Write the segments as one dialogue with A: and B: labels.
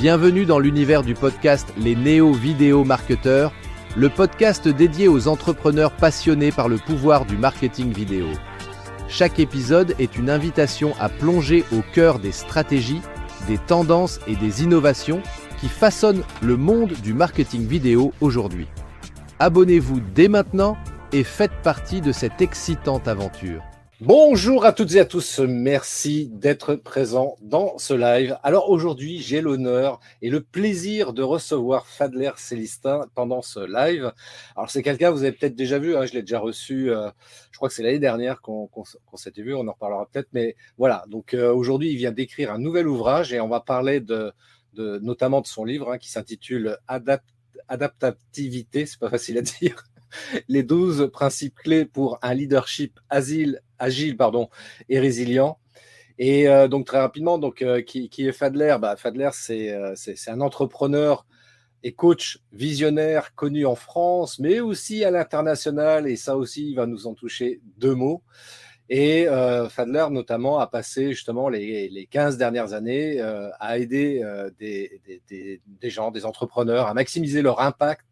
A: Bienvenue dans l'univers du podcast Les Néo-Vidéo Marketeurs, le podcast dédié aux entrepreneurs passionnés par le pouvoir du marketing vidéo. Chaque épisode est une invitation à plonger au cœur des stratégies, des tendances et des innovations qui façonnent le monde du marketing vidéo aujourd'hui. Abonnez-vous dès maintenant et faites partie de cette excitante aventure.
B: Bonjour à toutes et à tous, merci d'être présents dans ce live. Alors aujourd'hui, j'ai l'honneur et le plaisir de recevoir Fadler Célestin pendant ce live. Alors c'est quelqu'un, vous avez peut-être déjà vu, je l'ai déjà reçu, je crois que c'est l'année dernière qu'on s'était vu, on en reparlera peut-être, mais voilà. Donc aujourd'hui, il vient d'écrire un nouvel ouvrage et on va parler notamment de son livre qui s'intitule Adaptativité, c'est pas facile à dire. Les 12 principes clés pour un leadership agile et résilient. Et donc très rapidement, qui est Fadler? Fadler, c'est un entrepreneur et coach visionnaire connu en France, mais aussi à l'international. Et ça aussi, il va nous en toucher deux mots. Et Fadler, notamment, a passé justement les 15 dernières années à aider des gens, des entrepreneurs, à maximiser leur impact.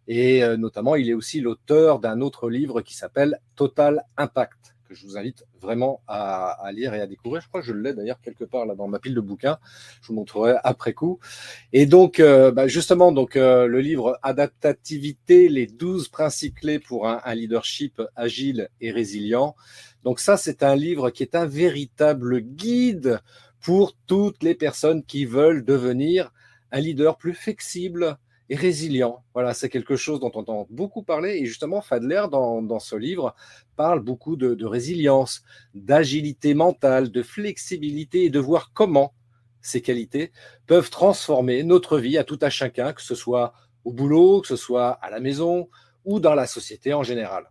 B: Et notamment, il est aussi l'auteur d'un autre livre qui s'appelle Total Impact, que je vous invite vraiment à lire et à découvrir. Je crois que je l'ai d'ailleurs quelque part là dans ma pile de bouquins. Je vous montrerai après coup. Et donc, justement, le livre Adaptativité, les 12 principes clés pour un leadership agile et résilient. Donc ça, c'est un livre qui est un véritable guide pour toutes les personnes qui veulent devenir un leader plus flexible et résilient. Voilà, c'est quelque chose dont on entend beaucoup parler. Et justement, Fadler, dans ce livre, parle beaucoup de résilience, d'agilité mentale, de flexibilité et de voir comment ces qualités peuvent transformer notre vie à tout à chacun, que ce soit au boulot, que ce soit à la maison ou dans la société en général.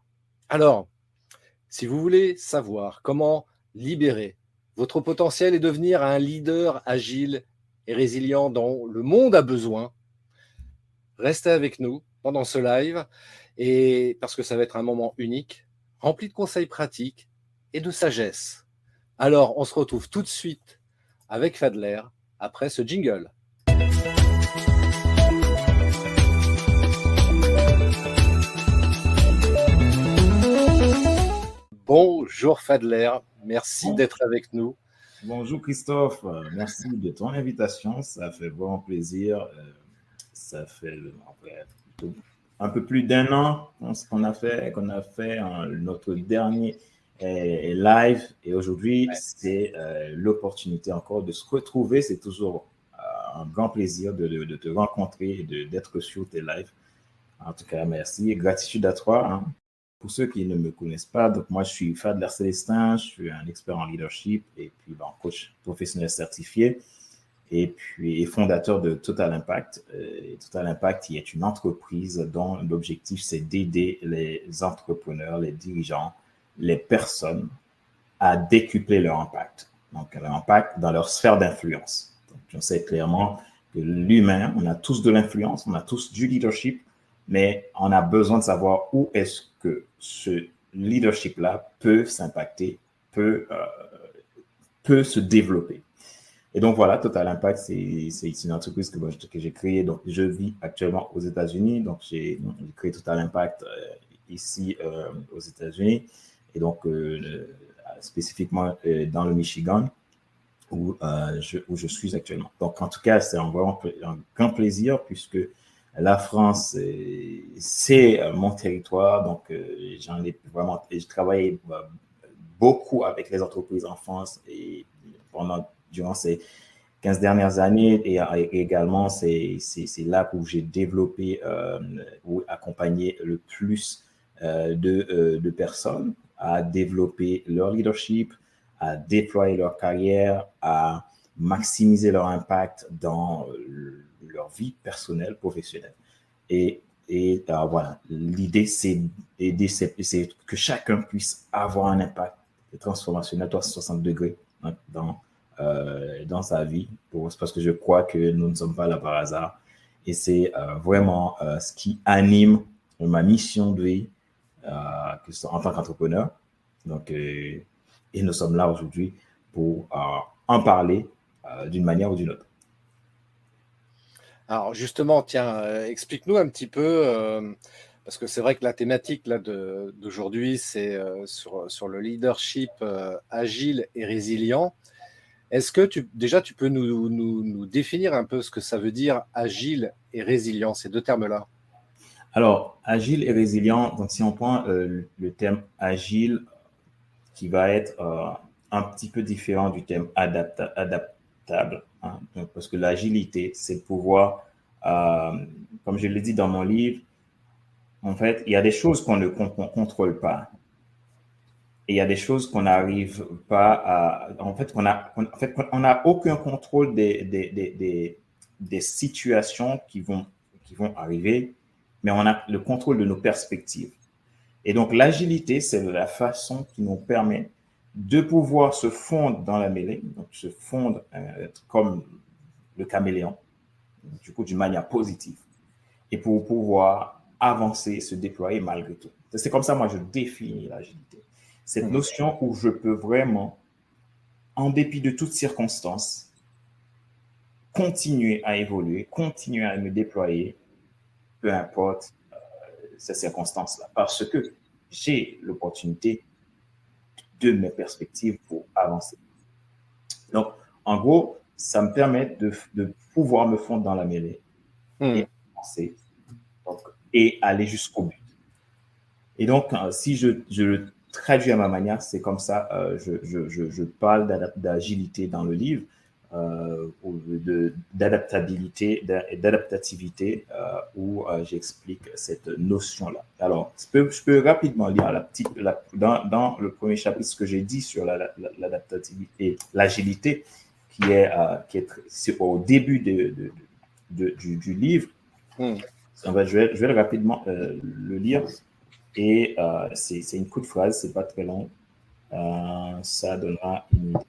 B: Alors, si vous voulez savoir comment libérer votre potentiel et devenir un leader agile et résilient dont le monde a besoin, restez avec nous pendant ce live et parce que ça va être un moment unique, rempli de conseils pratiques et de sagesse. Alors, on se retrouve tout de suite avec Fadler après ce jingle. Bonjour Fadler, merci d'être avec nous.
C: Bonjour Christophe, merci de ton invitation, ça fait vraiment plaisir. Ça fait un peu plus d'un an qu'on a fait notre dernier live et aujourd'hui c'est l'opportunité encore de se retrouver. C'est toujours un grand plaisir de te rencontrer et d'être sur tes lives. En tout cas, merci et gratitude à toi. Pour ceux qui ne me connaissent pas, donc moi je suis Fadler Célestin, je suis un expert en leadership et puis coach professionnel certifié. Et puis fondateur de Total Impact. Total Impact, qui est une entreprise dont l'objectif, c'est d'aider les entrepreneurs, les dirigeants, les personnes à décupler leur impact. Donc, leur impact dans leur sphère d'influence. Donc, on sait clairement que l'humain, on a tous de l'influence, on a tous du leadership, mais on a besoin de savoir où est-ce que ce leadership-là peut s'impacter, peut se développer. Et donc voilà, Total Impact, c'est une entreprise que j'ai créée. Donc je vis actuellement aux États-Unis. Donc j'ai créé Total Impact ici aux États-Unis et donc spécifiquement dans le Michigan où je suis actuellement. Donc en tout cas, c'est vraiment un grand plaisir puisque la France, c'est mon territoire. Donc j'en ai vraiment, j'ai travaillé beaucoup avec les entreprises en France et durant ces 15 dernières années, et également, c'est là où j'ai développé ou accompagné le plus de personnes à développer leur leadership, à déployer leur carrière, à maximiser leur impact dans leur vie personnelle, professionnelle. Et voilà, l'idée, c'est que chacun puisse avoir un impact transformationnel à 360 degrés dans sa vie, parce que je crois que nous ne sommes pas là par hasard. Et c'est vraiment ce qui anime ma mission de vie en tant qu'entrepreneur. Donc, et nous sommes là aujourd'hui pour en parler d'une manière ou d'une autre.
B: Alors justement, tiens, explique-nous un petit peu, parce que c'est vrai que la thématique là, d'aujourd'hui, c'est sur le leadership agile et résilient. Est-ce que déjà tu peux nous définir un peu ce que ça veut dire agile et résilient, ces deux termes-là?
C: Alors, agile et résilient, donc si on prend le terme agile, qui va être un petit peu différent du terme adaptable, hein. Donc, parce que l'agilité, c'est de pouvoir, comme je l'ai dit dans mon livre, en fait, il y a des choses qu'on ne contrôle pas. Et il y a des choses qu'on n'arrive pas à. En fait, on n'a aucun contrôle des situations qui vont arriver, mais on a le contrôle de nos perspectives. Et donc, l'agilité, c'est la façon qui nous permet de pouvoir se fondre dans la mêlée, donc se fondre comme le caméléon, du coup, d'une manière positive, et pour pouvoir avancer, se déployer malgré tout. C'est comme ça, moi, je définis l'agilité. Cette notion où je peux vraiment, en dépit de toutes circonstances, continuer à évoluer, continuer à me déployer, peu importe ces circonstances-là, parce que j'ai l'opportunité de mes perspectives pour avancer. Donc, en gros, ça me permet de pouvoir me fondre dans la mêlée et avancer, donc, et aller jusqu'au but. Et donc, si je le traduis à ma manière, c'est comme ça, je parle d'agilité dans le livre, d'adaptabilité et d'adaptativité, où j'explique cette notion-là. Alors, je peux rapidement lire dans le premier chapitre ce que j'ai dit sur l'adaptativité et l'agilité, qui est au début du livre. En fait, je vais rapidement le lire. Et c'est une courte phrase, c'est pas très long. Ça donnera une idée.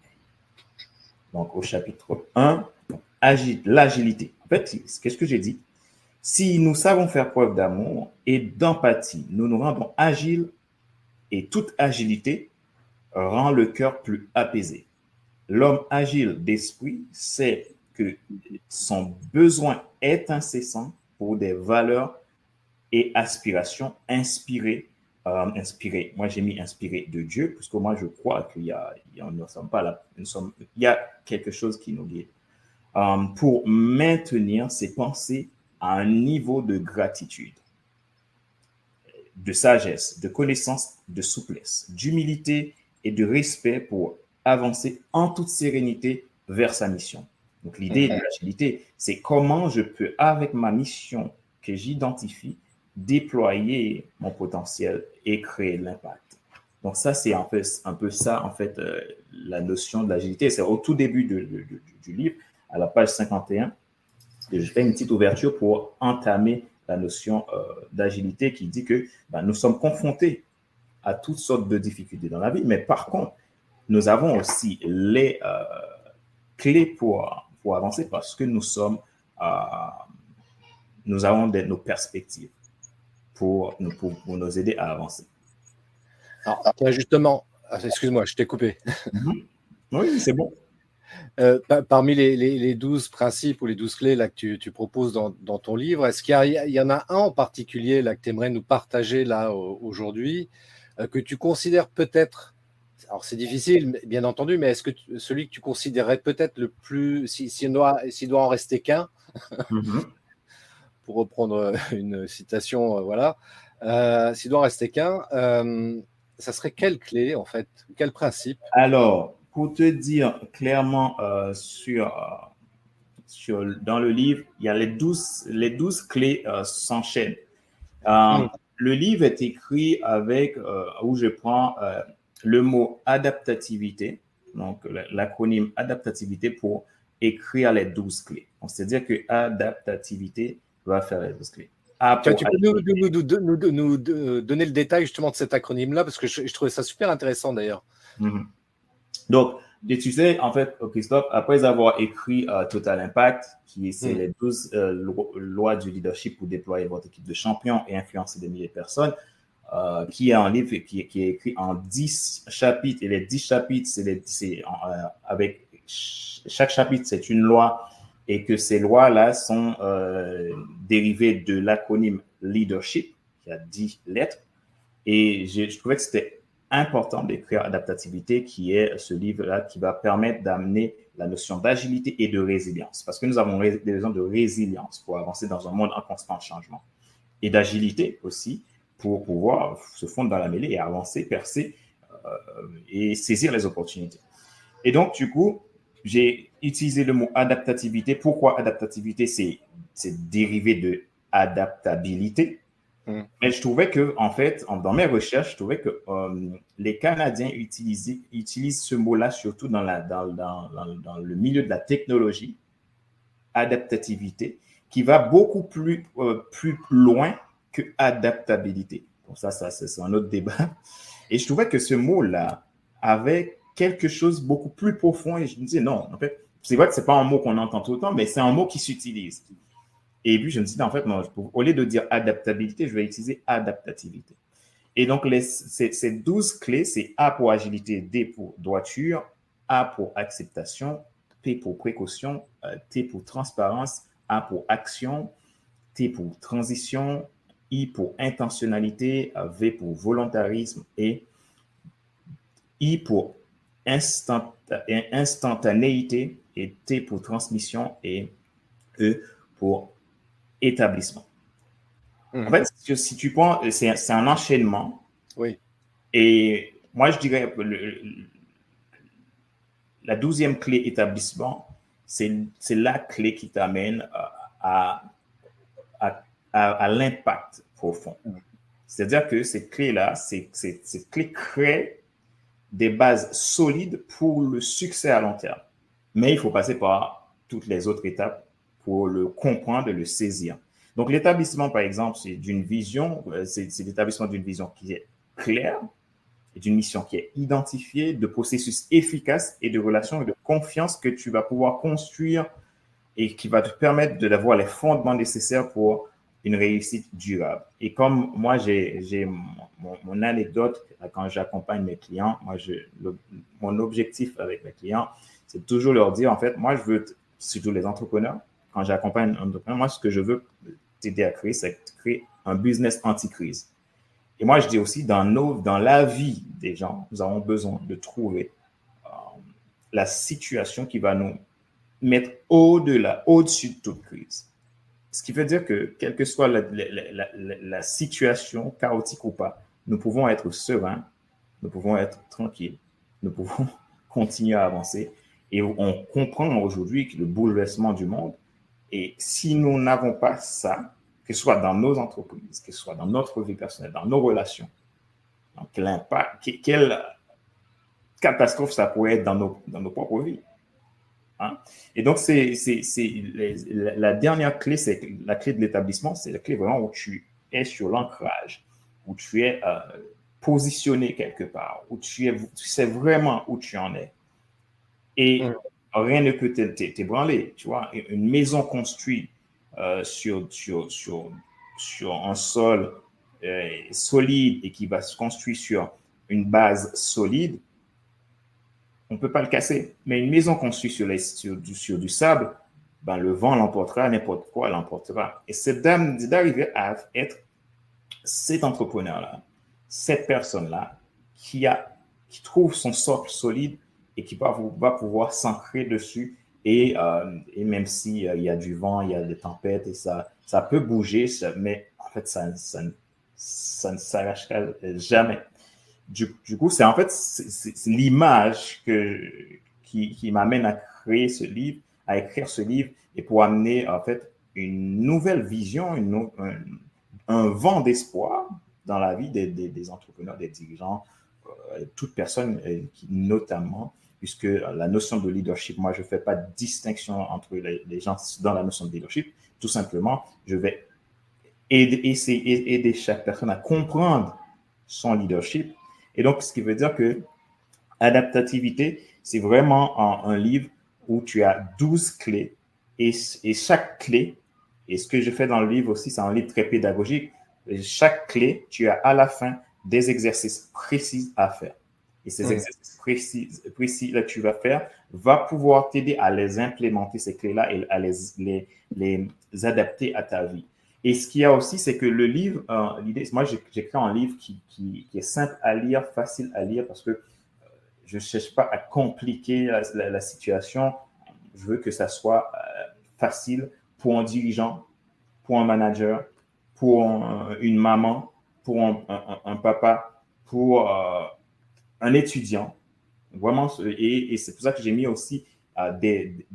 C: Donc, au chapitre 1, l'agilité. En fait, qu'est-ce que j'ai dit? Si nous savons faire preuve d'amour et d'empathie, nous nous rendons agiles, et toute agilité rend le cœur plus apaisé. L'homme agile d'esprit sait que son besoin est incessant pour des valeurs et aspirations inspirées. Moi j'ai mis inspiré de Dieu, puisque moi je crois qu'il y a, nous sommes pas là, il y a quelque chose qui nous guide, pour maintenir ses pensées à un niveau de gratitude, de sagesse, de connaissance, de souplesse, d'humilité et de respect pour avancer en toute sérénité vers sa mission. Donc l'idée de l'agilité, c'est comment je peux, avec ma mission que j'identifie, déployer mon potentiel et créer l'impact. Donc ça, c'est un peu ça, en fait, la notion de l'agilité. C'est au tout début du livre, à la page 51, que je fais une petite ouverture pour entamer la notion d'agilité, qui dit que nous sommes confrontés à toutes sortes de difficultés dans la vie, mais par contre, nous avons aussi les clés pour avancer, parce que nous avons nos perspectives pour nous aider à avancer.
B: Alors, justement, excuse-moi, je t'ai coupé.
C: Oui, c'est bon.
B: Parmi les 12 principes ou les 12 clés là, que tu proposes dans ton livre, est-ce qu'il y en a un en particulier là, que tu aimerais nous partager là aujourd'hui, que tu considères peut-être, alors c'est difficile bien entendu, mais est-ce que celui que tu considérais peut-être le plus, s'il doit en rester qu'un, pour reprendre une citation, voilà, s'il doit en rester qu'un, ça serait quelle clé en fait, quel principe?
C: Alors, pour te dire clairement, dans le livre, il y a les 12 clés s'enchaînent. Le livre est écrit avec, où je prends le mot adaptativité, donc l'acronyme adaptativité, pour écrire les 12 clés. C'est-à-dire que adaptativité va faire les 12 clés.
B: Tu peux nous donner le détail justement de cet acronyme-là, parce que je trouvais ça super intéressant d'ailleurs.
C: Donc, tu sais, en fait, Christophe, après avoir écrit Total Impact, c'est les 12 lois du leadership pour déployer votre équipe de champions et influencer des milliers de personnes, qui est un livre qui est écrit en 10 chapitres, et les 10 chapitres, avec chaque chapitre, c'est une loi et que ces lois-là sont dérivées de l'acronyme leadership, qui a 10 lettres. Et je trouvais que c'était important d'écrire Adaptativité, qui est ce livre-là qui va permettre d'amener la notion d'agilité et de résilience. Parce que nous avons besoin de résilience pour avancer dans un monde en constant changement. Et d'agilité aussi pour pouvoir se fondre dans la mêlée et avancer, percer et saisir les opportunités. Et donc, du coup, j'ai utilisé le mot adaptativité. Pourquoi adaptativité? C'est dérivé de adaptabilité. Mais je trouvais que, en fait, dans mes recherches, je trouvais que les Canadiens utilisent ce mot-là surtout dans le milieu de la technologie, adaptativité, qui va beaucoup plus loin que adaptabilité. Bon, ça c'est un autre débat. Et je trouvais que ce mot-là avait quelque chose de beaucoup plus profond. Et je me disais, non, en fait, c'est vrai que ce n'est pas un mot qu'on entend tout le temps, mais c'est un mot qui s'utilise. Et puis, je me suis dit, en fait, non, au lieu de dire adaptabilité, je vais utiliser adaptativité. Et donc, ces 12 clés, c'est A pour agilité, D pour droiture, A pour acceptation, P pour précaution, T pour transparence, A pour action, T pour transition, I pour intentionnalité, V pour volontarisme et I pour instantanéité et T pour transmission et E pour établissement. En fait, si tu prends, c'est un enchaînement.
B: Oui.
C: Et moi, je dirais la 12e clé établissement, c'est la clé qui t'amène à l'impact profond. C'est-à-dire que cette clé-là, cette clé crée des bases solides pour le succès à long terme. Mais il faut passer par toutes les autres étapes pour le comprendre et le saisir. Donc, l'établissement, par exemple, c'est l'établissement d'une vision qui est claire, et d'une mission qui est identifiée, de processus efficaces et de relations et de confiance que tu vas pouvoir construire et qui va te permettre d'avoir les fondements nécessaires pour une réussite durable. Et comme moi, j'ai mon anecdote quand j'accompagne mes clients, mon objectif avec mes clients, c'est toujours leur dire, en fait, moi, je veux, surtout les entrepreneurs, quand j'accompagne un entrepreneur, moi, ce que je veux t'aider à créer, c'est créer un business anti-crise. Et moi, je dis aussi, dans la vie des gens, nous avons besoin de trouver la situation qui va nous mettre au-dessus de toute crise. Ce qui veut dire que, quelle que soit la situation, chaotique ou pas, nous pouvons être sereins, nous pouvons être tranquilles, nous pouvons continuer à avancer. Et on comprend aujourd'hui que le bouleversement du monde, et si nous n'avons pas ça, que ce soit dans nos entreprises, que ce soit dans notre vie personnelle, dans nos relations, donc quelle catastrophe ça pourrait être dans nos propres vies. Hein? Et donc, la dernière clé, c'est la clé de l'établissement, c'est la clé vraiment où tu es sur l'ancrage, où tu es positionné quelque part, où tu sais vraiment où tu en es. Et rien ne peut t'ébranler. Tu vois, une maison construite sur un sol solide et qui va se construire sur une base solide, on ne peut pas le casser. Mais une maison construite sur du sable, ben, le vent l'emportera, n'importe quoi l'emportera. Et c'est d'arriver à être cet entrepreneur-là, cette personne-là qui trouve son socle solide et qui va pouvoir s'ancrer dessus. Et même s'il y a du vent, il y a des tempêtes, et ça peut bouger, mais en fait, ça ne s'arrachera jamais. Du coup, c'est l'image qui m'amène à créer ce livre, à écrire ce livre, et pour amener en fait une nouvelle vision, un vent d'espoir dans la vie des entrepreneurs, des dirigeants, toute personne, notamment, puisque la notion de leadership, moi, je ne fais pas de distinction entre les gens dans la notion de leadership. Tout simplement, je vais aider chaque personne à comprendre son leadership. Et donc, ce qui veut dire que Adaptativité, c'est vraiment un livre où tu as 12 clés et chaque clé, et ce que je fais dans le livre aussi, c'est un livre très pédagogique. Chaque clé, tu as à la fin des exercices précis à faire. Et ces exercices précis là que tu vas faire va pouvoir t'aider à les implémenter, ces clés-là, et à les adapter à ta vie. Et ce qu'il y a aussi, c'est que le livre, l'idée, moi, j'écris un livre qui est simple à lire, facile à lire, parce que je ne cherche pas à compliquer la situation. Je veux que ça soit facile pour un dirigeant, pour un manager, pour une maman, pour un papa, pour un étudiant. Vraiment, et c'est pour ça que j'ai mis aussi des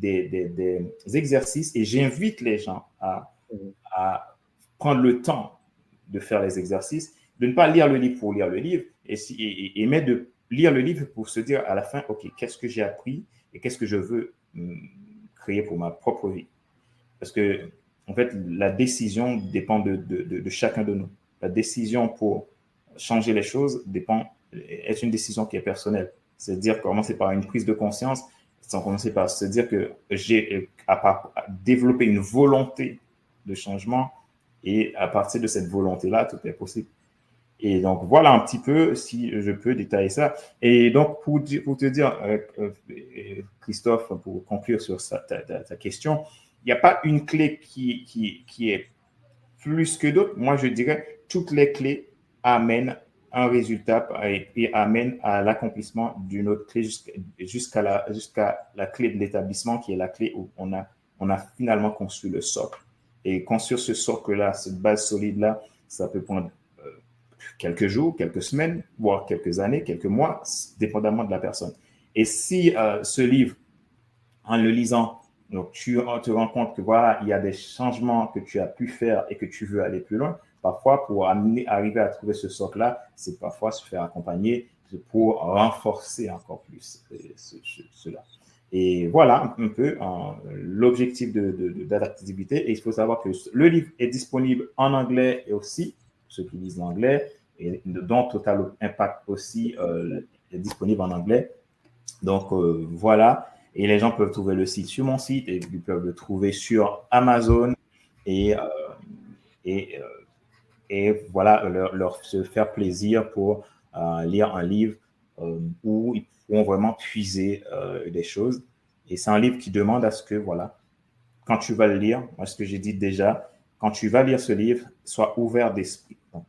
C: exercices, et j'invite les gens à prendre le temps de faire les exercices, de ne pas lire le livre pour lire le livre, mais de lire le livre pour se dire à la fin, OK, qu'est-ce que j'ai appris et qu'est-ce que je veux créer pour ma propre vie. Parce que, en fait, la décision dépend de chacun de nous. La décision pour changer les choses est une décision qui est personnelle. C'est-à-dire commencer par une prise de conscience, sans commencer par se dire que j'ai à développer une volonté de changement, et à partir de cette volonté-là, tout est possible. Et donc, voilà un petit peu, si je peux détailler ça. Et donc, pour te dire, Christophe, pour conclure sur ta question, il n'y a pas une clé qui est plus que d'autres. Moi, je dirais toutes les clés amènent un résultat et amènent à l'accomplissement d'une autre clé jusqu'à la clé de l'établissement, qui est la clé où on a finalement construit le socle. Et construire ce socle-là, cette base solide-là, ça peut prendre quelques jours, quelques semaines, voire quelques années, quelques mois, dépendamment de la personne. Et si ce livre, en le lisant, donc tu te rends compte que voilà, il y a des changements que tu as pu faire et que tu veux aller plus loin, parfois pour arriver à trouver ce socle-là, c'est parfois se faire accompagner pour renforcer encore plus cela. Et voilà un peu l'objectif d'adaptabilité. Et il faut savoir que le livre est disponible en anglais et aussi, ceux qui lisent l'anglais, et dont Total Impact aussi est disponible en anglais. Donc voilà, et les gens peuvent trouver le site sur mon site, et ils peuvent le trouver sur Amazon, et voilà, leur se faire plaisir pour lire un livre où ils pourront vraiment puiser des choses. Et c'est un livre qui demande à ce que, voilà, quand tu vas le lire, moi, ce que j'ai dit déjà, quand tu vas lire ce livre, sois ouvert d'esprit. Donc,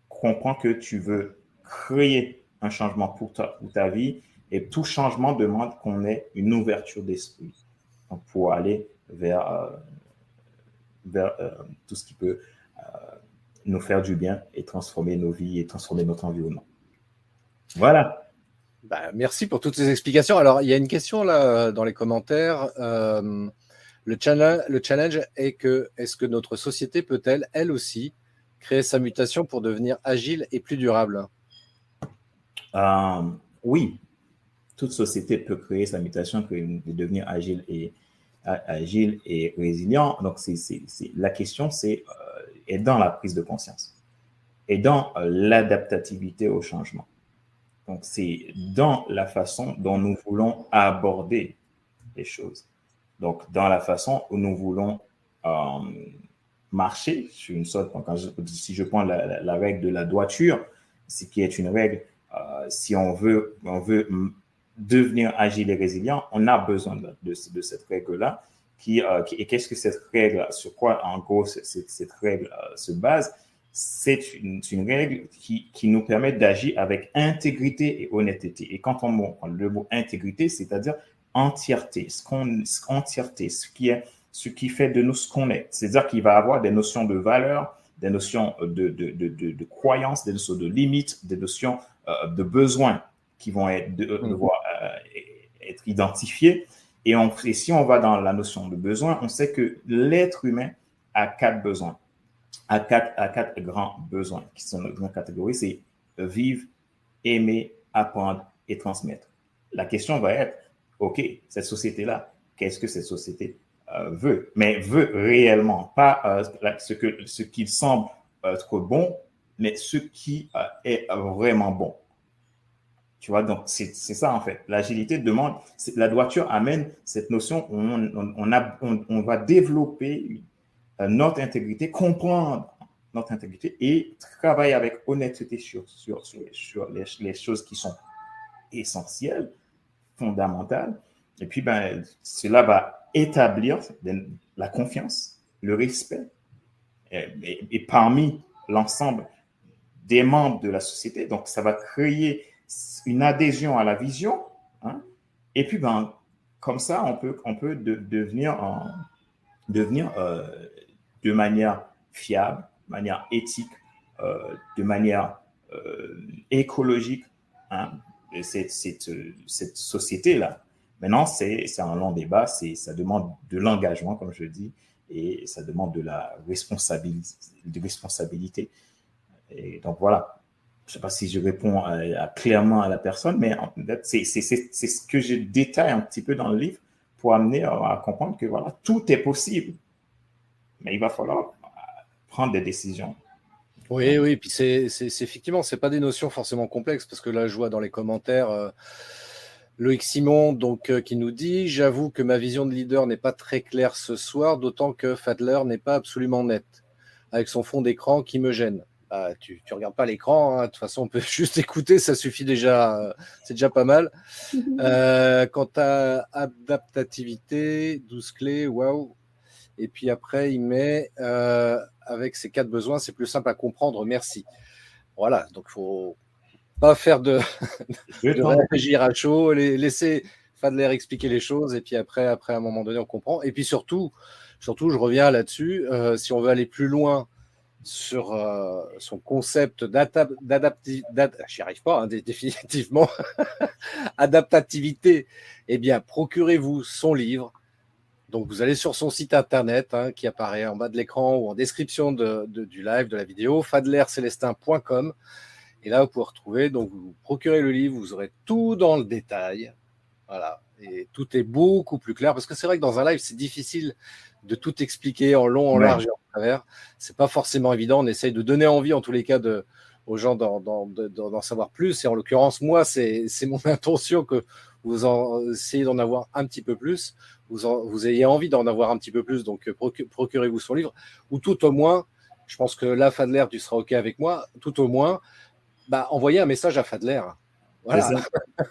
C: comprends que tu veux créer un changement pour ta vie, et tout changement demande qu'on ait une ouverture d'esprit, donc, pour aller vers tout ce qui peut nous faire du bien et transformer nos vies et transformer notre environnement. Voilà.
B: Merci pour toutes ces explications. Alors, il y a une question là dans les commentaires. Le challenge est que, est-ce que notre société peut-elle, elle aussi, créer sa mutation pour devenir agile et plus durable?
C: Oui, toute société peut créer sa mutation pour devenir agile et résilient. Donc, la question, est dans la prise de conscience et dans l'adaptativité au changement. Donc, c'est dans la façon dont nous voulons aborder les choses. Donc, dans la façon où nous voulons marcher sur une sorte, si je prends la règle de la droiture, ce qui est une règle, si on veut devenir agile et résilient, on a besoin de cette règle-là. Et qu'est-ce que cette règle, sur quoi en gros cette règle se base? C'est une règle qui nous permet d'agir avec intégrité et honnêteté. Et quand on prend le mot intégrité, c'est-à-dire entièreté, ce qui fait de nous ce qu'on est. C'est-à-dire qu'il va avoir des notions de valeur, des notions de croyance, des notions de limites, des notions de besoins qui vont devoir être identifiées. Et si on va dans la notion de besoin, on sait que l'être humain a 4 besoins, a quatre grands besoins, qui sont dans notre catégorie, c'est vivre, aimer, apprendre et transmettre. La question va être, OK, cette société-là, qu'est-ce que cette société veut? Mais veut réellement, pas ce qui semble être bon, mais ce qui est vraiment bon. Tu vois, donc c'est ça en fait. L'agilité demande, la droiture amène cette notion où on va développer notre intégrité, comprendre notre intégrité et travailler avec honnêteté sur les choses qui sont essentiel, fondamental. Et puis, cela va établir la confiance, le respect. Et parmi l'ensemble des membres de la société, donc ça va créer une adhésion à la vision. Hein, et puis, comme ça, on peut devenir de manière fiable, de manière éthique, de manière écologique, hein, cette société-là. Maintenant, c'est un long débat, ça demande de l'engagement, comme je dis, et ça demande de la responsabilité. Et donc, voilà. Je ne sais pas si je réponds clairement à la personne, mais en fait, c'est ce que je détaille un petit peu dans le livre pour amener à comprendre que voilà, tout est possible. Mais il va falloir prendre des décisions.
B: Oui, puis c'est effectivement, c'est pas des notions forcément complexes, parce que là, je vois dans les commentaires Loïc Simon donc, qui nous dit « J'avoue que ma vision de leader n'est pas très claire ce soir, d'autant que Fadler n'est pas absolument net, avec son fond d'écran qui me gêne. » Tu regardes pas l'écran, hein, de toute façon, on peut juste écouter, ça suffit déjà, c'est déjà pas mal. Quant à adaptativité, 12 clés, waouh. Et puis après, il met avec ces 4 besoins, c'est plus simple à comprendre, merci. Voilà, donc il ne faut pas faire de réagir à chaud, laisser Fadler expliquer les choses, et puis après, à un moment donné, on comprend. Et puis surtout je reviens là-dessus, si on veut aller plus loin sur son concept j'y arrive pas, hein, définitivement, adaptativité, eh bien, procurez-vous son livre. Donc, vous allez sur son site internet, hein, qui apparaît en bas de l'écran ou en description du live, de la vidéo, fadlercelestin.com. Et là, vous pouvez retrouver, donc vous procurez le livre, vous aurez tout dans le détail. Voilà. Et tout est beaucoup plus clair, parce que c'est vrai que dans un live, c'est difficile de tout expliquer en long, en large et en travers. C'est pas forcément évident. On essaye de donner envie, en tous les cas, aux gens d'en savoir plus. Et en l'occurrence, moi, c'est mon intention que vous essayez d'en avoir un petit peu plus. Vous ayez envie d'en avoir un petit peu plus. Donc, procurez-vous son livre. Ou tout au moins, je pense que là, Fadler, tu seras OK avec moi, tout au moins, envoyez un message à Fadler. Voilà.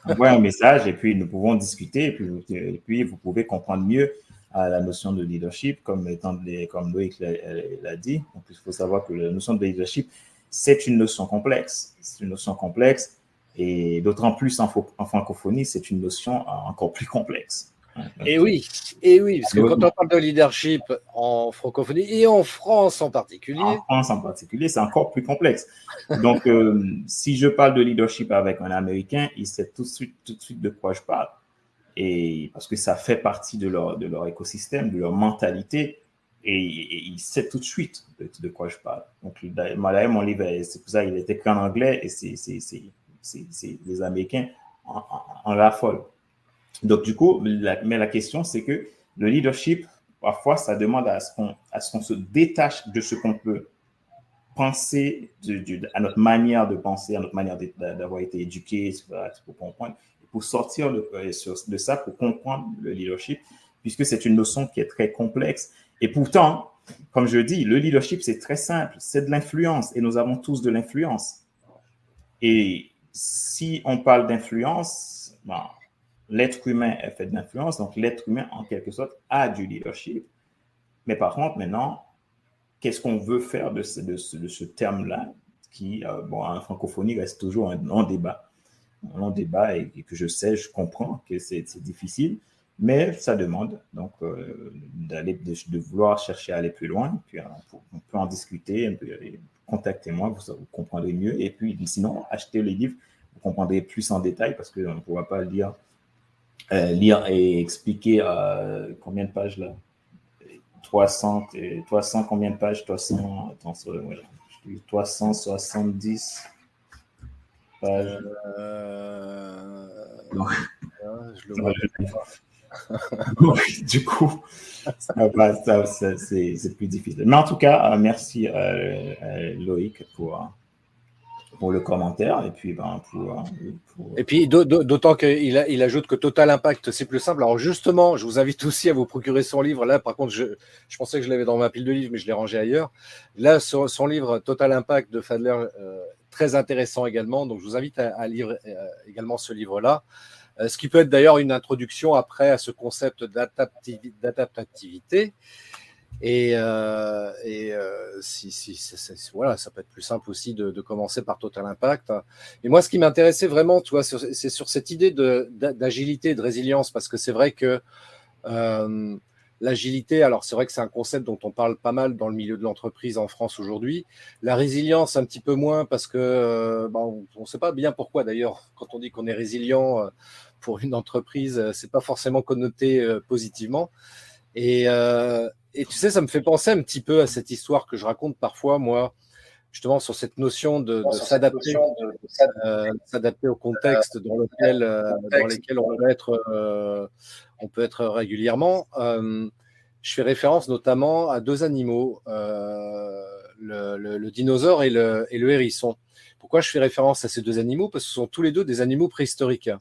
C: Envoyez un message et puis nous pouvons discuter. Et puis vous pouvez comprendre mieux la notion de leadership, comme Loïc l'a dit. Donc, il faut savoir que la notion de leadership, c'est une notion complexe. C'est une notion complexe, et d'autant plus en francophonie, c'est une notion encore plus complexe.
B: Et oui, parce que quand on parle de leadership en francophonie et en France en particulier,
C: c'est encore plus complexe. Donc, si je parle de leadership avec un Américain, il sait tout de suite de quoi je parle. Et parce que ça fait partie de leur écosystème, de leur mentalité, et il sait tout de suite de quoi je parle. Donc, d'ailleurs, mon livre, c'est pour ça qu'il est écrit en anglais, et c'est les Américains en raffolent. Donc, du coup, mais la question, c'est que le leadership, parfois, ça demande à ce qu'on se détache de ce qu'on peut penser, à notre manière de penser, à notre manière d'avoir été éduqué, pour comprendre, pour sortir de ça, pour comprendre le leadership, puisque c'est une notion qui est très complexe. Et pourtant, comme je dis, le leadership, c'est très simple, c'est de l'influence, et nous avons tous de l'influence. Et si on parle d'influence, l'être humain est fait d'influence, donc l'être humain, en quelque sorte, a du leadership. Mais par contre, maintenant, qu'est-ce qu'on veut faire de ce terme-là, qui, en francophonie, reste toujours un long débat, et que je comprends que c'est difficile, mais ça demande donc de vouloir chercher à aller plus loin. Puis on peut en discuter, contactez-moi, vous comprendrez mieux. Et puis sinon, achetez les livres, vous comprendrez plus en détail, parce qu'on ne pourra pas lire et expliquer combien de pages là, 300 combien de pages, 370 pages. Du coup, c'est plus difficile. Mais en tout cas, merci Loïc pour pour le commentaire et puis
B: Et puis d'autant qu'il ajoute que Total Impact, c'est plus simple. Alors justement, je vous invite aussi à vous procurer son livre. Là, par contre, je pensais que je l'avais dans ma pile de livres, mais je l'ai rangé ailleurs. Là, son livre Total Impact de Fadler, très intéressant également. Donc, je vous invite à lire également ce livre-là. Ce qui peut être d'ailleurs une introduction après à ce concept d'adaptativité. Voilà, ça peut être plus simple aussi de commencer par Total Impact. Et moi, ce qui m'intéressait vraiment, tu vois, c'est sur cette idée d'agilité, de résilience, parce que c'est vrai que l'agilité, alors c'est vrai que c'est un concept dont on parle pas mal dans le milieu de l'entreprise en France aujourd'hui. La résilience, un petit peu moins, parce que on ne sait pas bien pourquoi d'ailleurs, quand on dit qu'on est résilient pour une entreprise, c'est pas forcément connoté positivement. Et tu sais, ça me fait penser un petit peu à cette histoire que je raconte parfois, moi, justement, sur cette notion de s'adapter, s'adapter au contexte dans lequel on peut être régulièrement. Je fais référence notamment à deux animaux, le dinosaure et le hérisson. Pourquoi je fais référence à ces deux animaux? Parce que ce sont tous les deux des animaux préhistoriques.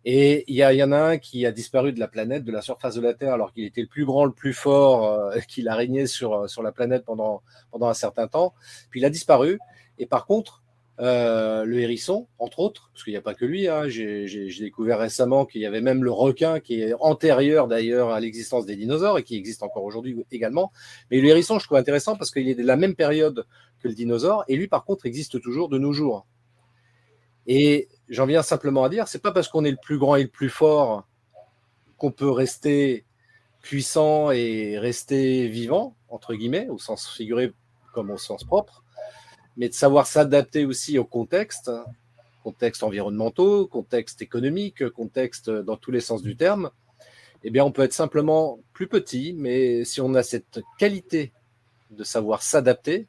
B: Et il y en a un qui a disparu de la planète, de la surface de la Terre, alors qu'il était le plus grand, le plus fort, qu'il a régné sur la planète pendant un certain temps. Puis il a disparu. Et par contre, le hérisson, entre autres, parce qu'il n'y a pas que lui, hein, j'ai découvert récemment qu'il y avait même le requin qui est antérieur d'ailleurs à l'existence des dinosaures et qui existe encore aujourd'hui également. Mais le hérisson, je trouve intéressant parce qu'il est de la même période que le dinosaure et lui, par contre, existe toujours de nos jours. Et j'en viens simplement à dire, c'est pas parce qu'on est le plus grand et le plus fort qu'on peut rester puissant et rester vivant, entre guillemets, au sens figuré comme au sens propre, mais de savoir s'adapter aussi au contexte environnementaux, contexte économique, contexte dans tous les sens du terme. Eh bien, on peut être simplement plus petit, mais si on a cette qualité de savoir s'adapter,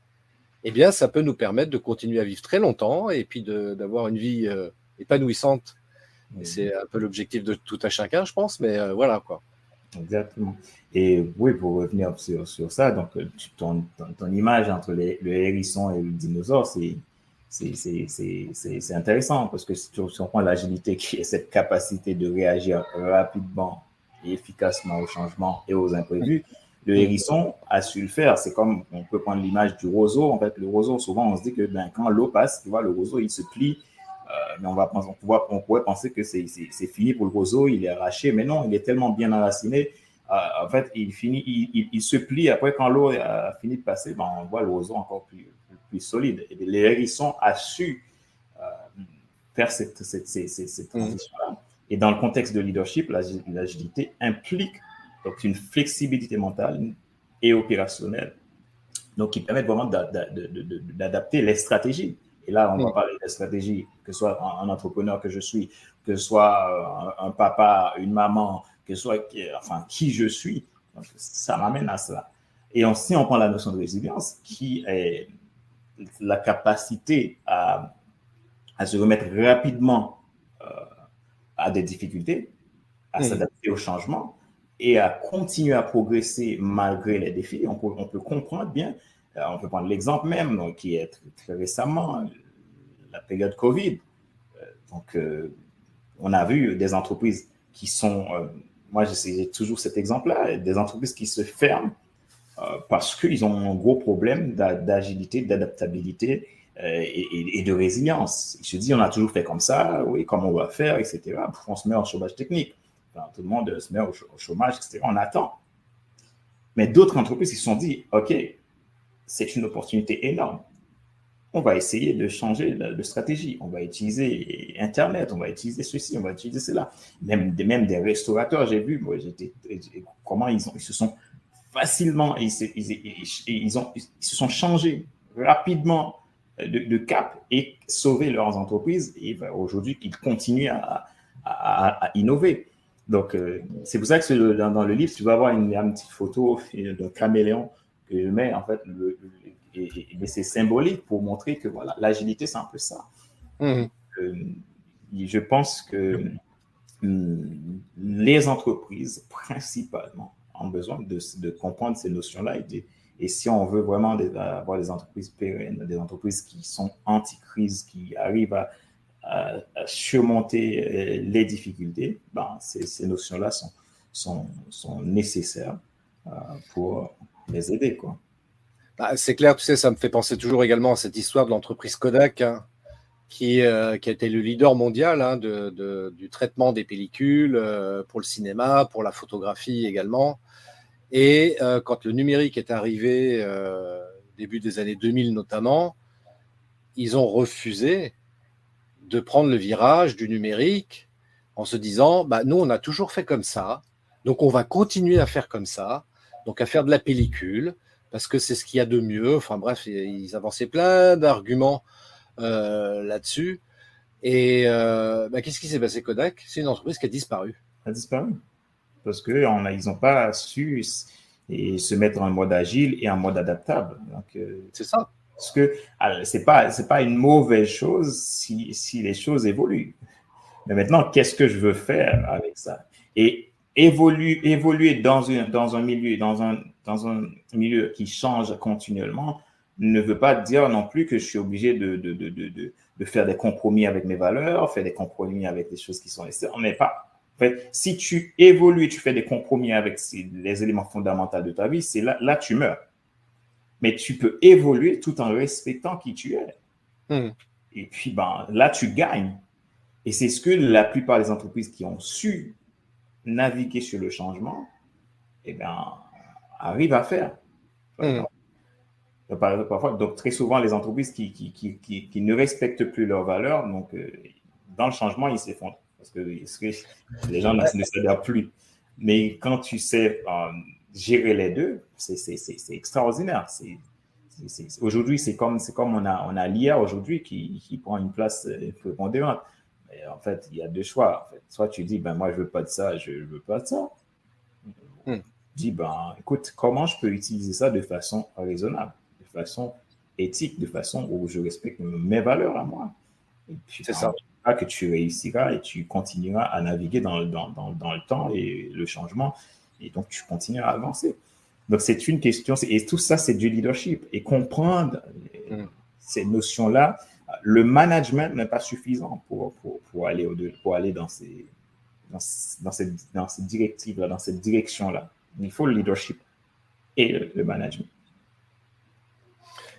B: eh bien, ça peut nous permettre de continuer à vivre très longtemps et puis d'avoir une vie épanouissante. Et c'est un peu l'objectif de tout à chacun, je pense, mais voilà quoi.
C: Exactement. Et oui, pour revenir sur ça, donc ton image entre le hérisson et le dinosaure, c'est intéressant parce que si on prend l'agilité qui est cette capacité de réagir rapidement et efficacement aux changements et aux imprévus, le hérisson a su le faire. C'est comme, on peut prendre l'image du roseau. En fait, le roseau, souvent, on se dit que quand l'eau passe, tu vois, le roseau, il se plie. Mais on pourrait penser que c'est fini pour le roseau, il est arraché. Mais non, il est tellement bien enraciné. En fait, il se plie. Après, quand l'eau a fini de passer, on voit le roseau encore plus solide. Et les hérissons a su faire cette transition-là. Et dans le contexte de leadership, l'agilité implique donc une flexibilité mentale et opérationnelle, donc qui permettent vraiment d'adapter les stratégies. Et là, on va parler de stratégies, que ce soit un entrepreneur que je suis, que ce soit un papa, une maman, que ce soit qui je suis. Donc, ça m'amène à cela. Et si on prend la notion de résilience, qui est la capacité à se remettre rapidement à des difficultés, à s'adapter au changement et à continuer à progresser malgré les défis. On peut comprendre bien, on peut prendre l'exemple même, donc, qui est très récemment, la période Covid. Donc, on a vu des entreprises qui sont, moi j'ai toujours cet exemple-là, des entreprises qui se ferment parce qu'ils ont un gros problème d'agilité, d'adaptabilité et de résilience. Ils se disent, on a toujours fait comme ça, oui, comment on va faire, etc. On se met en chômage technique. Enfin, tout le monde se met au chômage, etc. On attend. Mais d'autres entreprises se sont dit, OK, c'est une opportunité énorme. On va essayer de changer de stratégie. On va utiliser Internet, on va utiliser ceci, on va utiliser cela. Même des restaurateurs, j'ai vu, moi, comment ils se sont facilement, ils se sont changés rapidement de cap et sauvé leurs entreprises. Et aujourd'hui, ils continuent à innover. Donc, c'est pour ça que dans le livre, tu vas avoir une petite photo d'un caméléon que je mets, en fait, et c'est symbolique pour montrer que voilà, l'agilité, c'est un peu ça. Je pense que les entreprises, principalement, ont besoin de comprendre ces notions-là Et si on veut vraiment avoir des entreprises pérennes, des entreprises qui sont anti-crise, qui arrivent à surmonter les difficultés, ben, ces notions-là sont nécessaires pour les aider, quoi.
B: Bah, c'est clair, tu sais, ça me fait penser toujours également à cette histoire de l'entreprise Kodak, hein, qui a été le leader mondial, hein, du traitement des pellicules pour le cinéma, pour la photographie également. Et quand le numérique est arrivé, début des années 2000 notamment, ils ont refusé de prendre le virage du numérique en se disant, bah, nous, on a toujours fait comme ça, donc on va continuer à faire comme ça, donc à faire de la pellicule, parce que c'est ce qu'il y a de mieux. Enfin bref, ils avançaient plein d'arguments là-dessus. Et bah, qu'est-ce qui s'est passé, Kodak? C'est une entreprise qui a disparu.
C: Ça a disparu parce qu'ils n'ont pas su se mettre en mode agile et en mode adaptable. Donc,
B: c'est ça.
C: Parce que c'est pas une mauvaise chose si les choses évoluent. Mais maintenant, qu'est-ce que je veux faire avec ça? Et évoluer dans un milieu qui change continuellement ne veut pas dire non plus que je suis obligé de faire des compromis avec mes valeurs, faire des compromis avec des choses qui sont externes. On n'est pas. En fait, si tu évolues, tu fais des compromis avec les éléments fondamentaux de ta vie, c'est là tu meurs. Mais tu peux évoluer tout en respectant qui tu es. Et puis, ben, là, tu gagnes. Et c'est ce que la plupart des entreprises qui ont su naviguer sur le changement, eh bien, arrivent à faire. Parfois, donc, très souvent, les entreprises qui ne respectent plus leurs valeurs, donc, dans le changement, ils s'effondrent. Parce que les gens ne s'adaptent plus. Mais quand tu sais gérer les deux, c'est extraordinaire. Aujourd'hui, c'est comme on a l'IA aujourd'hui qui prend une place prépondérante. Mais en fait, il y a deux choix. En fait. Soit tu dis, ben moi, je veux pas de ça, je veux pas de ça. Dis, ben écoute, comment je peux utiliser ça de façon raisonnable, de façon éthique, de façon où je respecte mes valeurs à moi. Et puis, c'est ça que tu réussiras et tu continueras à naviguer dans le temps et le changement. Et donc, tu continueras à avancer. Donc, c'est une question, et tout ça, c'est du leadership. Et comprendre ces notions-là, le management n'est pas suffisant pour aller dans ces directives-là, dans cette direction-là. Il faut le leadership et le management.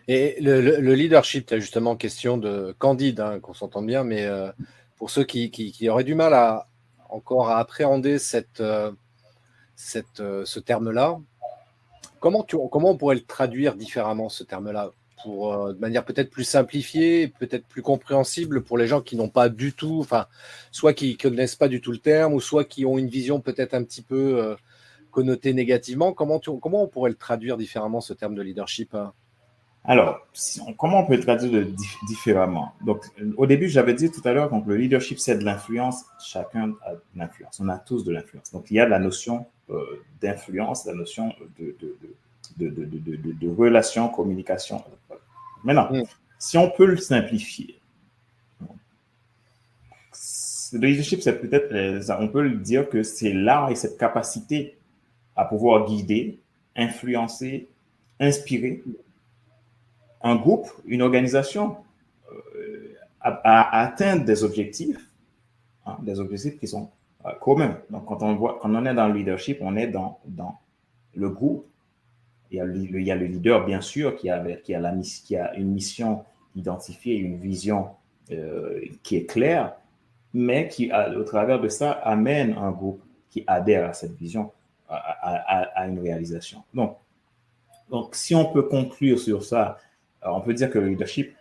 B: Et le leadership, tu as justement question de Candide, hein, qu'on s'entende bien, mais pour ceux qui auraient du mal encore à appréhender ce terme-là, comment on pourrait le traduire différemment, ce terme-là, de manière peut-être plus simplifiée, peut-être plus compréhensible pour les gens qui n'ont pas du tout, enfin, soit qui ne connaissent pas du tout le terme, ou soit qui ont une vision peut-être un petit peu connotée négativement. Comment on pourrait le traduire différemment, ce terme de leadership, hein?
C: Alors, comment on peut le traduire différemment? Donc, au début, j'avais dit tout à l'heure que le leadership, c'est de l'influence. Chacun a de l'influence. On a tous de l'influence. Donc, il y a la notion d'influence, la notion de relation, communication. Maintenant, si on peut le simplifier, le leadership, c'est peut-être, on peut le dire que c'est l'art et cette capacité à pouvoir guider, influencer, inspirer un groupe, une organisation à atteindre des objectifs qui sont communs. Donc, quand on est dans le leadership, on est dans le groupe. Il y a le leader, bien sûr, qui a une mission identifiée, une vision qui est claire, mais qui, au travers de ça, amène un groupe qui adhère à cette vision, à une réalisation. Donc, si on peut conclure sur ça, on peut dire que le leadership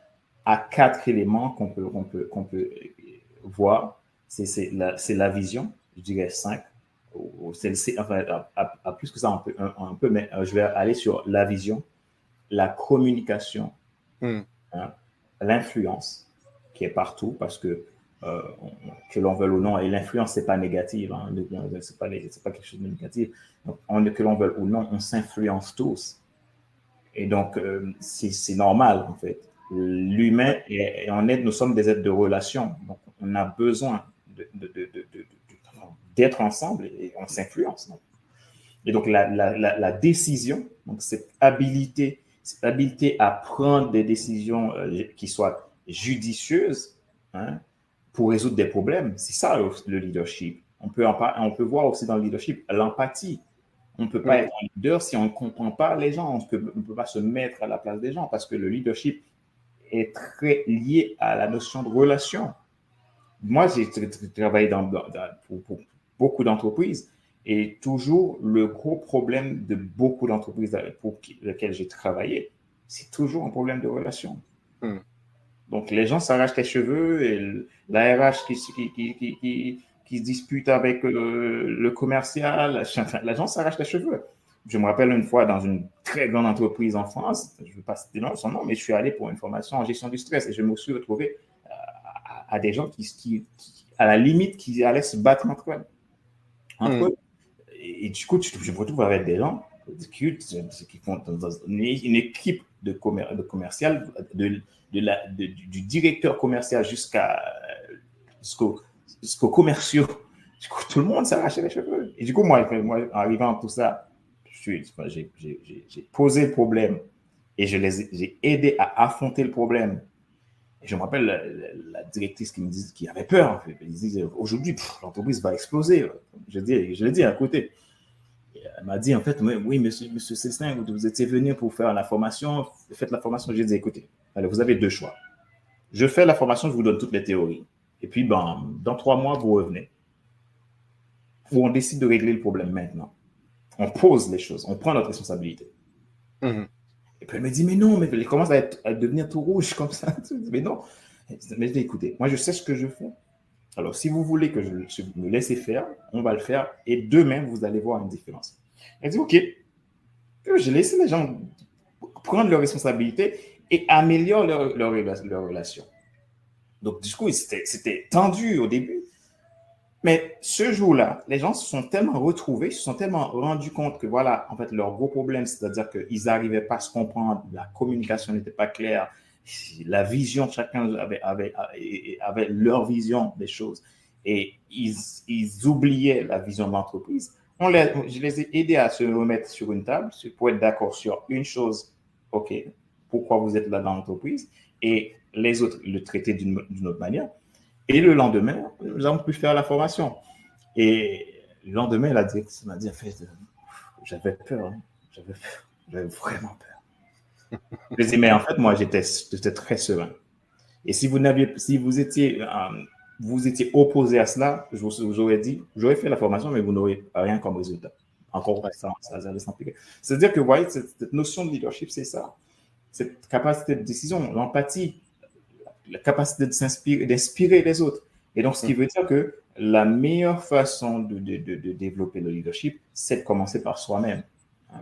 C: a 4 éléments qu'on peut voir. C'est la vision, je dirais 5. Enfin, à plus que ça, un peu, mais je vais aller sur la vision, la communication, l'influence, qui est partout, parce que l'on veuille ou non, et l'influence, c'est pas négative, hein, c'est pas quelque chose de négatif. Donc, que l'on veuille ou non, on s'influence tous. Et donc, c'est normal, en fait. L'humain, nous sommes des êtres de relation. Donc, on a besoin d'être ensemble et on s'influence. Et donc, la décision, donc cette habilité à prendre des décisions qui soient judicieuses, hein, pour résoudre des problèmes, c'est ça le leadership. On peut voir aussi dans le leadership l'empathie. On ne peut pas être un leader si on ne comprend pas les gens. On ne peut pas se mettre à la place des gens parce que le leadership est très lié à la notion de relation. Moi, j'ai travaillé pour beaucoup d'entreprises et toujours le gros problème de beaucoup d'entreprises pour lesquelles j'ai travaillé, c'est toujours un problème de relation. Donc, les gens s'arrachent les cheveux et la RH qui se dispute avec le commercial, enfin, les gens s'arrachent les cheveux. Je me rappelle une fois dans une très grande entreprise en France, je ne veux pas citer son nom, mais je suis allé pour une formation en gestion du stress et je me suis retrouvé à des gens qui à la limite, qui allaient se battre entre eux. Et du coup, je me retrouve avec des gens qui font dans une équipe de commercial, du directeur commercial jusqu'aux commerciaux. Du coup, tout le monde s'arrachait les cheveux. Et du coup, moi arrivant à tout ça, j'ai posé le problème et j'ai aidé à affronter le problème. Et je me rappelle la directrice qui avait peur. Elle disait, aujourd'hui, l'entreprise va exploser. Je l'ai dit à côté. Elle m'a dit, en fait, oui, monsieur Cestin, vous étiez venu pour faire la formation, faites la formation. J'ai dit, écoutez, alors vous avez deux choix. Je fais la formation, je vous donne toutes les théories. Et puis, dans 3 mois, vous revenez. Ou on décide de régler le problème maintenant. On pose les choses, on prend notre responsabilité. Et puis elle me dit, mais non, mais elle commence à devenir tout rouge comme ça. Mais non. Mais je dis, écoutez, moi je sais ce que je fais. Alors, si vous voulez que je me laisse faire, on va le faire. Et demain, vous allez voir une différence. Elle dit, OK. J'ai laissé les gens prendre leurs responsabilités et améliorer leur relation. Donc, du coup, c'était tendu au début. Mais ce jour-là, les gens se sont tellement retrouvés, se sont tellement rendus compte que voilà, en fait, leur gros problème, c'est-à-dire qu'ils n'arrivaient pas à se comprendre, la communication n'était pas claire, la vision, chacun avait leur vision des choses et ils oubliaient la vision de l'entreprise. Je les ai aidés à se remettre sur une table pour être d'accord sur une chose, OK, pourquoi vous êtes là dans l'entreprise, et les autres le traiter d'une autre manière. Et le lendemain, nous avons pu faire la formation. Et le lendemain, la directrice m'a dit, en fait, j'avais peur. J'avais vraiment peur. Je lui ai dit, mais en fait, moi, j'étais très serein. Et si vous étiez opposé à cela, je vous aurais dit, j'aurais fait la formation, mais vous n'aurez rien comme résultat. Encore, ça allait s'impliquer. C'est-à-dire que, vous voyez, cette notion de leadership, c'est ça. Cette capacité de décision, l'empathie, la capacité d'inspirer les autres. Et donc, ce qui veut dire que la meilleure façon de développer le leadership, c'est de commencer par soi-même.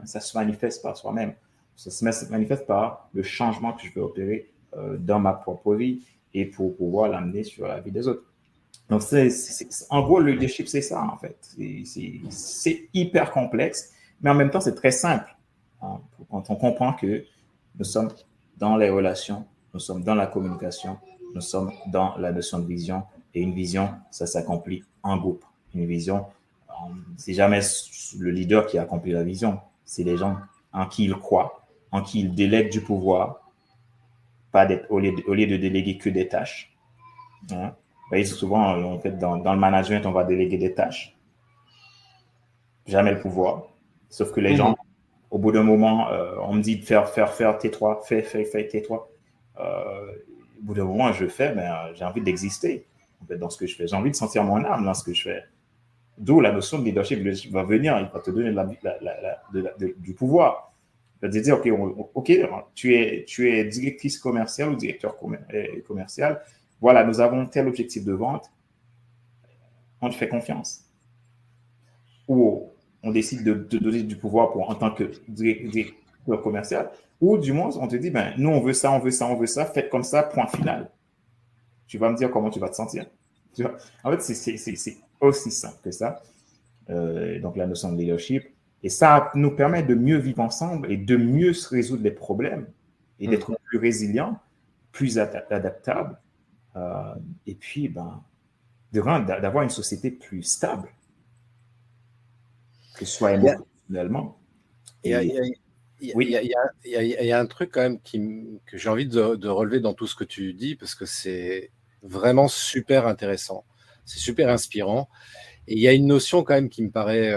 C: Ça se manifeste par soi-même. Ça se manifeste par le changement que je vais opérer dans ma propre vie et pour pouvoir l'amener sur la vie des autres. Donc, en gros, le leadership, c'est ça, en fait. C'est hyper complexe, mais en même temps, c'est très simple. Quand on comprend que nous sommes dans les relations, nous sommes dans la communication, nous sommes dans la notion de vision. Et une vision, ça s'accomplit en groupe. Une vision, c'est jamais le leader qui accomplit la vision. C'est les gens en qui il croit, en qui il délègue du pouvoir, au lieu de déléguer que des tâches. Hein? Vous voyez, souvent, en fait, dans le management, on va déléguer des tâches. Jamais le pouvoir. Sauf que les gens, au bout d'un moment, on me dit de faire, tais-toi, fais, tais-toi. Au bout d'un moment, je fais, mais j'ai envie d'exister en fait, dans ce que je fais. J'ai envie de sentir mon âme dans ce que je fais. D'où la notion de leadership. Le leadership va venir, il va te donner du pouvoir. Il va te dire, OK, tu es directrice commerciale ou directeur commercial. Voilà, nous avons tel objectif de vente. On te fait confiance. Ou on décide de te donner du pouvoir en tant que directeur commercial. Ou du moins, on te dit, nous, on veut ça, faites comme ça, point final. Tu vas me dire comment tu vas te sentir. En fait, c'est aussi simple que ça. Donc, la notion de leadership. Et ça nous permet de mieux vivre ensemble et de mieux se résoudre les problèmes et d'être plus résilient, plus adaptable. Et puis, d'avoir une société plus stable. Que ce soit réellement.
B: Il y a,
C: Et
B: il y a- il y a- il
C: oui,
B: y a- il y a- il y a- il y a un truc quand même que j'ai envie de relever dans tout ce que tu dis, parce que c'est vraiment super intéressant. C'est super inspirant. Et il y a une notion quand même qui me paraît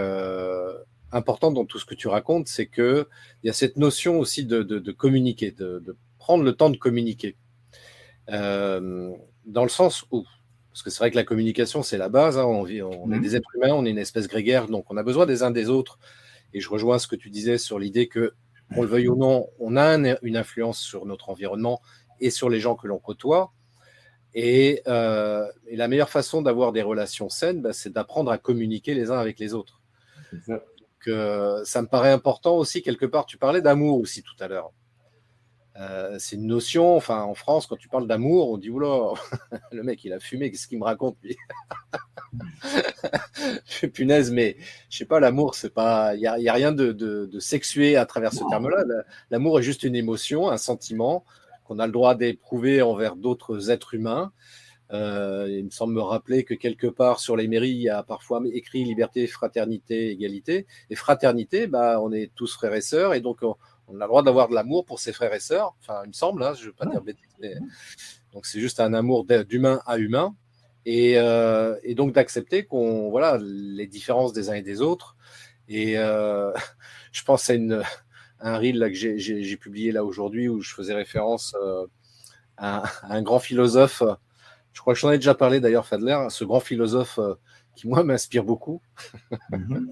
B: importante dans tout ce que tu racontes, c'est que il y a cette notion aussi de communiquer, de prendre le temps de communiquer. Dans le sens où, parce que c'est vrai que la communication, c'est la base, hein, on est des êtres humains, on est une espèce grégaire, donc on a besoin des uns des autres. Et je rejoins ce que tu disais sur l'idée que, qu'on le veuille ou non, on a une influence sur notre environnement et sur les gens que l'on côtoie. Et la meilleure façon d'avoir des relations saines, bah, c'est d'apprendre à communiquer les uns avec les autres.
C: c'est ça.
B: Ça me paraît important aussi, quelque part, tu parlais d'amour aussi tout à l'heure. C'est une notion, enfin en France, quand tu parles d'amour, on dit oula, le mec il a fumé, qu'est-ce qu'il me raconte lui? Punaise, mais je sais pas, l'amour, c'est pas, y a rien de sexué à travers ce terme-là. L'amour est juste une émotion, un sentiment qu'on a le droit d'éprouver envers d'autres êtres humains. Il me semble me rappeler que quelque part sur les mairies, il y a parfois écrit liberté, fraternité, égalité. Et fraternité, bah, on est tous frères et sœurs, et donc on a le droit d'avoir de l'amour pour ses frères et sœurs. Enfin, il me semble, hein, je ne veux pas dire bêtise, mais donc c'est juste un amour d'humain à humain. Et donc d'accepter qu'on voilà les différences des uns et des autres. Et je pense à un reel là, que j'ai publié là aujourd'hui où je faisais référence à un grand philosophe. Je crois que j'en ai déjà parlé d'ailleurs, Fadler, ce grand philosophe qui, moi, m'inspire beaucoup.
C: Mhm.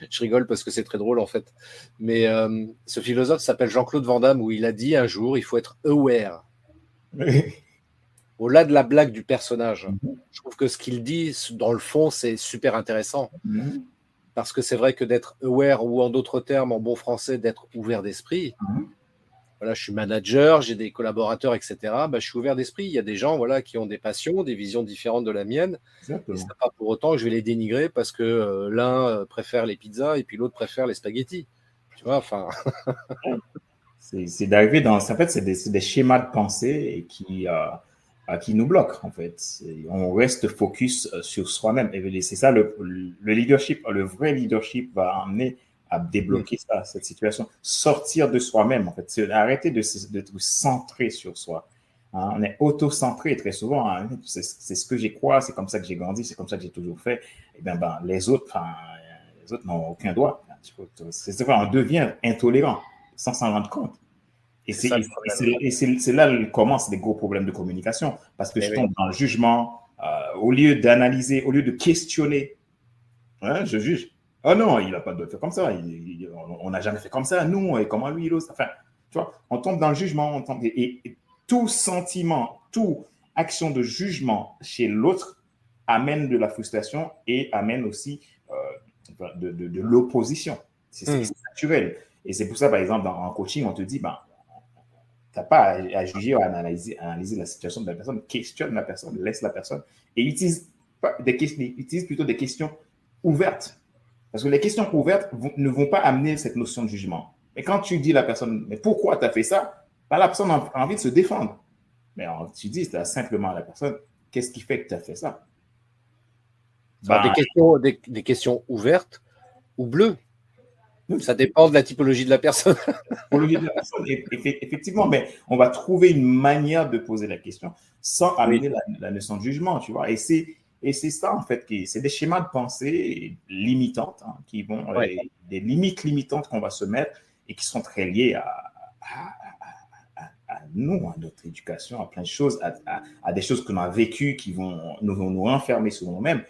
B: Je rigole parce que c'est très drôle en fait. Mais ce philosophe s'appelle Jean-Claude Van Damme, où il a dit un jour, il faut être aware. Au-delà de la blague du personnage, je trouve que ce qu'il dit, dans le fond, c'est super intéressant.
C: Mhm.
B: Parce que c'est vrai que d'être aware, ou en d'autres termes, en bon français, d'être ouvert d'esprit.
C: Mhm.
B: Voilà, je suis manager, j'ai des collaborateurs, etc. Bah, je suis ouvert d'esprit. Il y a des gens voilà, qui ont des passions, des visions différentes de la mienne. Et ce
C: Exactement.
B: n'est pas pour autant que je vais les dénigrer parce que l'un préfère les pizzas et puis l'autre préfère les spaghettis. Tu vois, enfin.
C: C'est d'arriver dans. En fait, c'est des schémas de pensée qui nous bloquent, en fait. On reste focus sur soi-même. Et c'est ça, le leadership, le vrai leadership va amener à débloquer ça, cette situation. Sortir de soi-même, en fait. Arrêter de se centrer sur soi. Hein, on est auto-centré très souvent. Hein. C'est ce que j'ai crois, c'est comme ça que j'ai grandi, c'est comme ça que j'ai toujours fait. Et les autres n'ont aucun droit. C'est vrai, on devient intolérant sans s'en rendre compte. Et
B: C'est ça le problème.
C: c'est là que commencent les gros problèmes de communication, parce que
B: Eh
C: je
B: oui.
C: tombe dans le jugement, au lieu d'analyser, au lieu de questionner, hein, je juge. Oh non, il n'a pas de faire comme ça, on n'a jamais fait comme ça, nous, et comment lui, il ose. Enfin, tu vois, on tombe dans le jugement, et tout sentiment, toute action de jugement chez l'autre amène de la frustration et amène aussi de l'opposition. C'est naturel. Et c'est pour ça, par exemple, en coaching, on te dit, ben, tu n'as pas à juger ou à analyser la situation de la personne, questionne la personne, laisse la personne et utilise plutôt des questions ouvertes. Parce que les questions ouvertes ne vont pas amener cette notion de jugement. Mais quand tu dis à la personne, mais pourquoi tu as fait ça, ben, la personne a envie de se défendre. Mais tu dis simplement à la personne, qu'est-ce qui fait que tu as fait ça?
B: Alors,
C: Ben,
B: des questions ouvertes ou bleues. Ça dépend de la typologie de la personne.
C: typologie de la personne, effectivement, mais on va trouver une manière de poser la question sans
B: Oui.
C: amener la notion de jugement, tu vois. Et c'est ça, en fait, c'est des schémas de pensée limitantes, hein, qui vont,
B: Ouais.
C: des limites limitantes qu'on va se mettre et qui sont très liées à nous, à notre éducation, à plein de choses, à des choses qu'on a vécues qui vont nous enfermer sur nous-mêmes.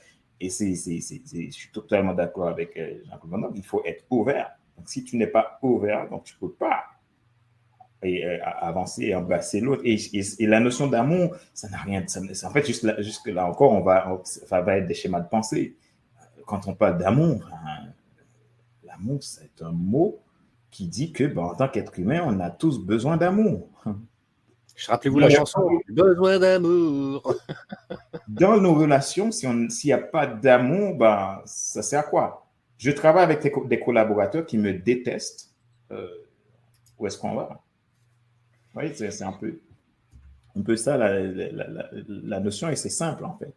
C: Et je suis totalement d'accord avec Jean-Claude Van Damme, il faut être ouvert. Donc, si tu n'es pas ouvert, donc tu ne peux pas avancer et embrasser l'autre. Et la notion d'amour, ça n'a rien. En fait, jusque là encore, ça va être des schémas de pensée. Quand on parle d'amour, l'amour, c'est un mot qui dit que, en tant qu'être humain, on a tous besoin d'amour.
B: Rappelez-vous la chanson Besoin d'amour.
C: Dans nos relations, s'il n'y a pas d'amour, ça sert à quoi? Je travaille avec des collaborateurs qui me détestent. Où est-ce qu'on va? Oui, c'est un peu ça la notion, et c'est simple en fait.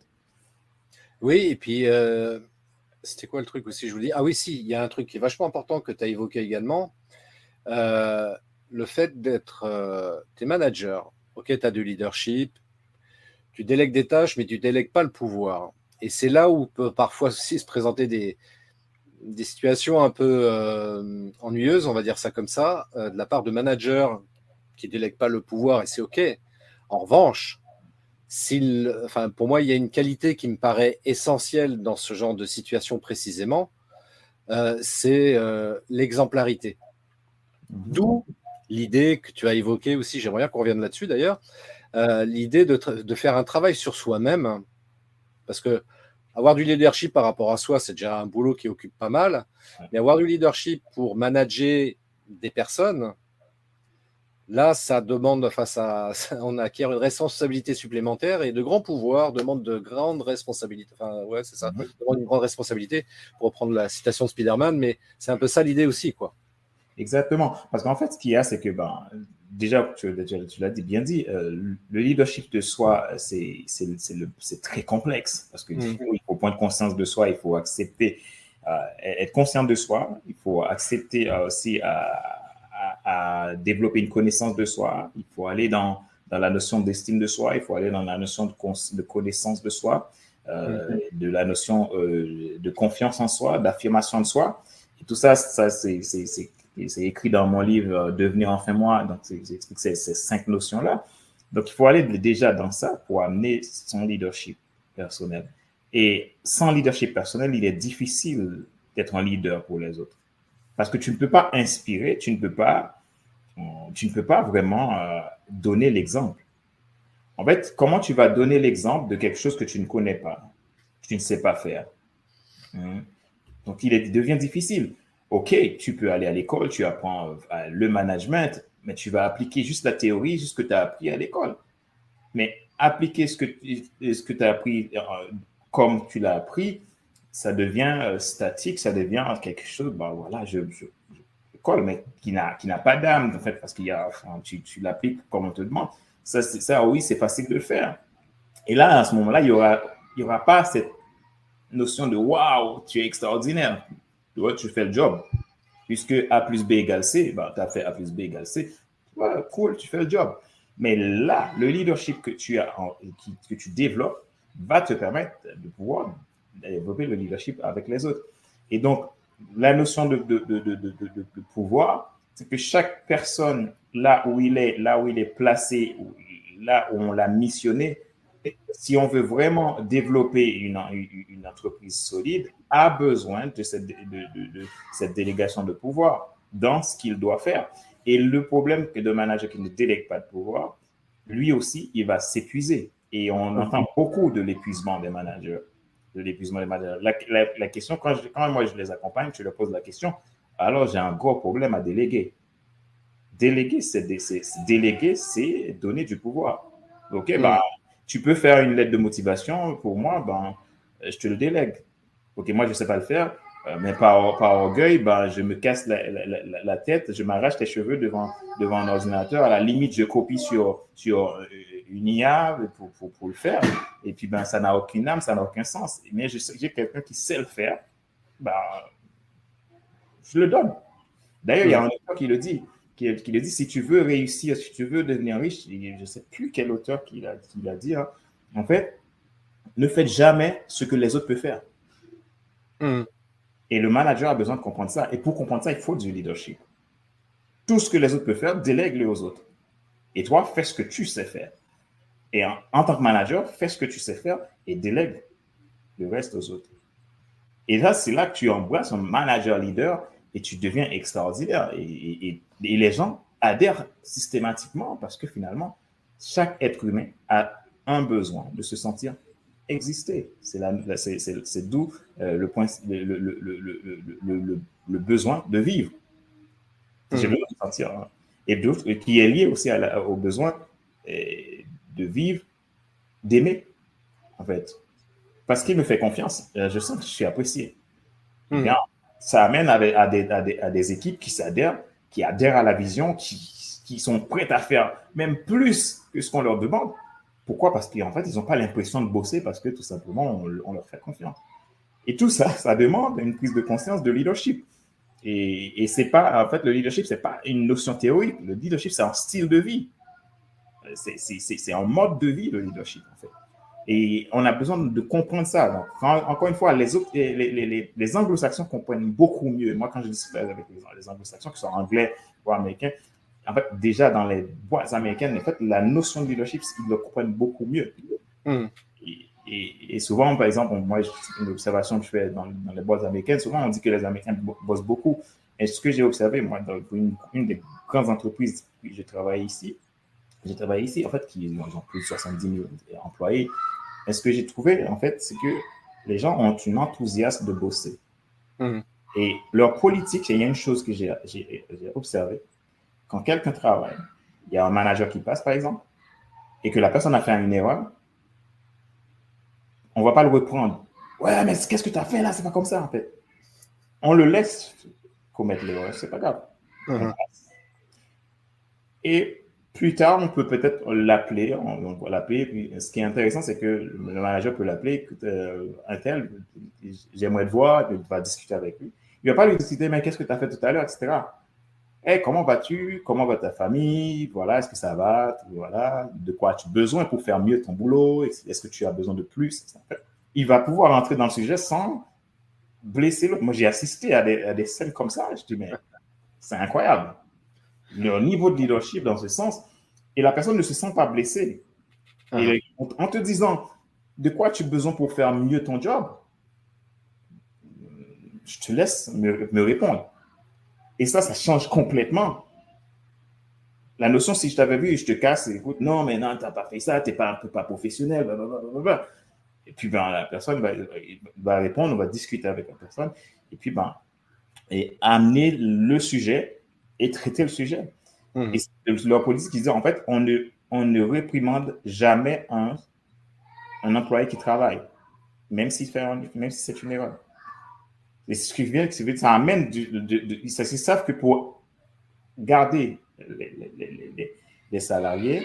B: Oui, et puis c'était quoi le truc aussi? Je vous dis, ah oui, si, il y a un truc qui est vachement important que tu as évoqué également. Le fait d'être, t'es manager. Ok, tu as du leadership, tu délègues des tâches, mais tu délègues pas le pouvoir. Et c'est là où peut parfois aussi se présenter des situations un peu ennuyeuses, on va dire ça comme ça, de la part de managers qui délèguent pas le pouvoir, et c'est ok. En revanche, enfin, pour moi, il y a une qualité qui me paraît essentielle dans ce genre de situation précisément, c'est l'exemplarité. D'où l'idée que tu as évoquée aussi, j'aimerais bien qu'on revienne là-dessus d'ailleurs, l'idée de faire un travail sur soi-même, parce que avoir du leadership par rapport à soi, c'est déjà un boulot qui occupe pas mal, mais avoir du leadership pour manager des personnes, là, ça demande, enfin, on acquiert une responsabilité supplémentaire et de grands pouvoirs demandent de grandes responsabilités. Enfin, ouais, c'est ça, demande une grande responsabilité, pour reprendre la citation de Spider-Man, mais c'est un peu ça l'idée aussi, quoi.
C: Exactement. Parce qu'en fait, ce qu'il y a, c'est que, déjà, tu l'as bien dit, le leadership de soi, c'est très complexe. Parce qu'il faut prendre conscience de soi, il faut accepter, être conscient de soi, il faut accepter aussi à développer une connaissance de soi, il faut aller dans la notion d'estime de soi, il faut aller dans la notion de connaissance de soi, de la notion de confiance en soi, d'affirmation de soi. Et tout ça, c'est écrit dans mon livre Devenir enfin moi. Donc, j'explique ces 5 notions-là. Donc, il faut aller déjà dans ça pour amener son leadership personnel. Et sans leadership personnel, il est difficile d'être un leader pour les autres. Parce que tu ne peux pas inspirer, tu ne peux pas vraiment donner l'exemple. En fait, comment tu vas donner l'exemple de quelque chose que tu ne connais pas, que tu ne sais pas faire? Donc, il devient difficile. OK, tu peux aller à l'école, tu apprends le management, mais tu vas appliquer juste la théorie, juste ce que tu as appris à l'école. Mais appliquer ce que tu as appris comme tu l'as appris, ça devient statique, ça devient quelque chose, voilà, je colle, mais qui n'a pas d'âme, en fait, parce tu l'appliques comme on te demande. Ça, oui, c'est facile de le faire. Et là, à ce moment-là, il y aura pas cette notion de « waouh, tu es extraordinaire ». Tu fais le job. Puisque A plus B égale C, tu as fait A plus B égale C. Ouais, cool, tu fais le job. Mais là, le leadership que tu as, que tu développes, va te permettre de pouvoir développer le leadership avec les autres. Et donc, la notion de pouvoir, c'est que chaque personne, là où il est placé, là où on l'a missionné, si on veut vraiment développer une entreprise solide, a besoin de cette délégation de pouvoir dans ce qu'il doit faire. Et le problème que de manager qui ne délègue pas de pouvoir, lui aussi, il va s'épuiser. Et on entend beaucoup de l'épuisement des managers. La question, quand moi je les accompagne, je leur pose la question, alors j'ai un gros problème à déléguer. Déléguer, c'est donner du pouvoir. OK, tu peux faire une lettre de motivation. Pour moi, je te le délègue. OK, moi, je ne sais pas le faire, mais par orgueil, je me casse la tête, je m'arrache les cheveux devant un ordinateur. À la limite, je copie sur une IA pour le faire. Et puis, ça n'a aucune âme, ça n'a aucun sens. Mais j'ai quelqu'un qui sait le faire, je le donne. D'ailleurs, il y a un auteur qui le dit. Qui le dit, si tu veux réussir, si tu veux devenir riche, je ne sais plus quel auteur qui l'a dit, hein. En fait, ne faites jamais ce que les autres peuvent faire. Et le manager a besoin de comprendre ça. Et pour comprendre ça, il faut du leadership. Tout ce que les autres peuvent faire, délègue-le aux autres. Et toi, fais ce que tu sais faire. Et en tant que manager, fais ce que tu sais faire et délègue le reste aux autres. Et là, c'est là que tu embrasses un manager leader et tu deviens extraordinaire. Et les gens adhèrent systématiquement parce que finalement, chaque être humain a un besoin de se sentir exister. C'est d'où le besoin de vivre. J'ai besoin de sentir. Hein. Et qui est lié aussi au besoin de vivre, d'aimer, en fait. Parce qu'il me fait confiance. Je sens que je suis apprécié. Bien, ça amène à des équipes qui s'adhèrent, qui adhèrent à la vision, qui sont prêtes à faire même plus que ce qu'on leur demande. Pourquoi? Parce qu'en fait, ils n'ont pas l'impression de bosser parce que tout simplement, on leur fait confiance. Et tout ça, ça demande une prise de conscience de leadership. Et c'est pas, en fait, le leadership, c'est pas une notion théorique. Le leadership, c'est un style de vie. C'est un mode de vie, le leadership, en fait. Et on a besoin de comprendre ça. Donc, encore une fois, les anglo-saxons comprennent beaucoup mieux. Moi, quand je discute avec les anglo-saxons, qui sont anglais ou américains, en fait, déjà dans les boîtes américaines, en fait, la notion de leadership, ils le comprennent beaucoup mieux. Et souvent, par exemple, moi, une observation que je fais dans les boîtes américaines, souvent on dit que les Américains bossent beaucoup. Et ce que j'ai observé, moi, dans une des grandes entreprises où j'ai travaillé ici, en fait, qui ont plus de 70 000 employés. Et ce que j'ai trouvé, en fait, c'est que les gens ont un enthousiasme de bosser. Et leur politique, il y a une chose que j'ai observée. Quand quelqu'un travaille, il y a un manager qui passe, par exemple, et que la personne a fait une erreur, on ne va pas le reprendre. Ouais, mais qu'est-ce que tu as fait là? C'est pas comme ça, en fait. On le laisse commettre l'erreur, c'est pas grave. Et plus tard, on peut peut-être l'appeler. On va l'appeler. Puis, ce qui est intéressant, c'est que le manager peut l'appeler. Un tel, j'aimerais te voir, puis il va discuter avec lui. Il ne va pas lui discuter, mais qu'est-ce que tu as fait tout à l'heure, etc. Hey, comment vas-tu? Comment va ta famille? Voilà, est-ce que ça va? Voilà, de quoi as-tu besoin pour faire mieux ton boulot? Est-ce que tu as besoin de plus? Il va pouvoir entrer dans le sujet sans blesser l'autre. Moi, j'ai assisté à des scènes comme ça. Je dis, mais c'est incroyable. Le niveau de leadership dans ce sens, et la personne ne se sent pas blessée. Et en te disant de quoi tu as besoin pour faire mieux ton job, je te laisse me répondre. Et ça change complètement. La notion, si je t'avais vu et je te casse, écoute, non, mais non, tu n'as pas fait ça, tu n'es pas professionnel, blablabla. Et puis, la personne va répondre, on va discuter avec la personne, et puis, et amener le sujet et traiter le sujet. Et leur politique qui disait, en fait, on ne réprimande jamais un employé qui travaille, même si c'est une erreur. Et ce qui vient, ça amène ils savent que pour garder les salariés,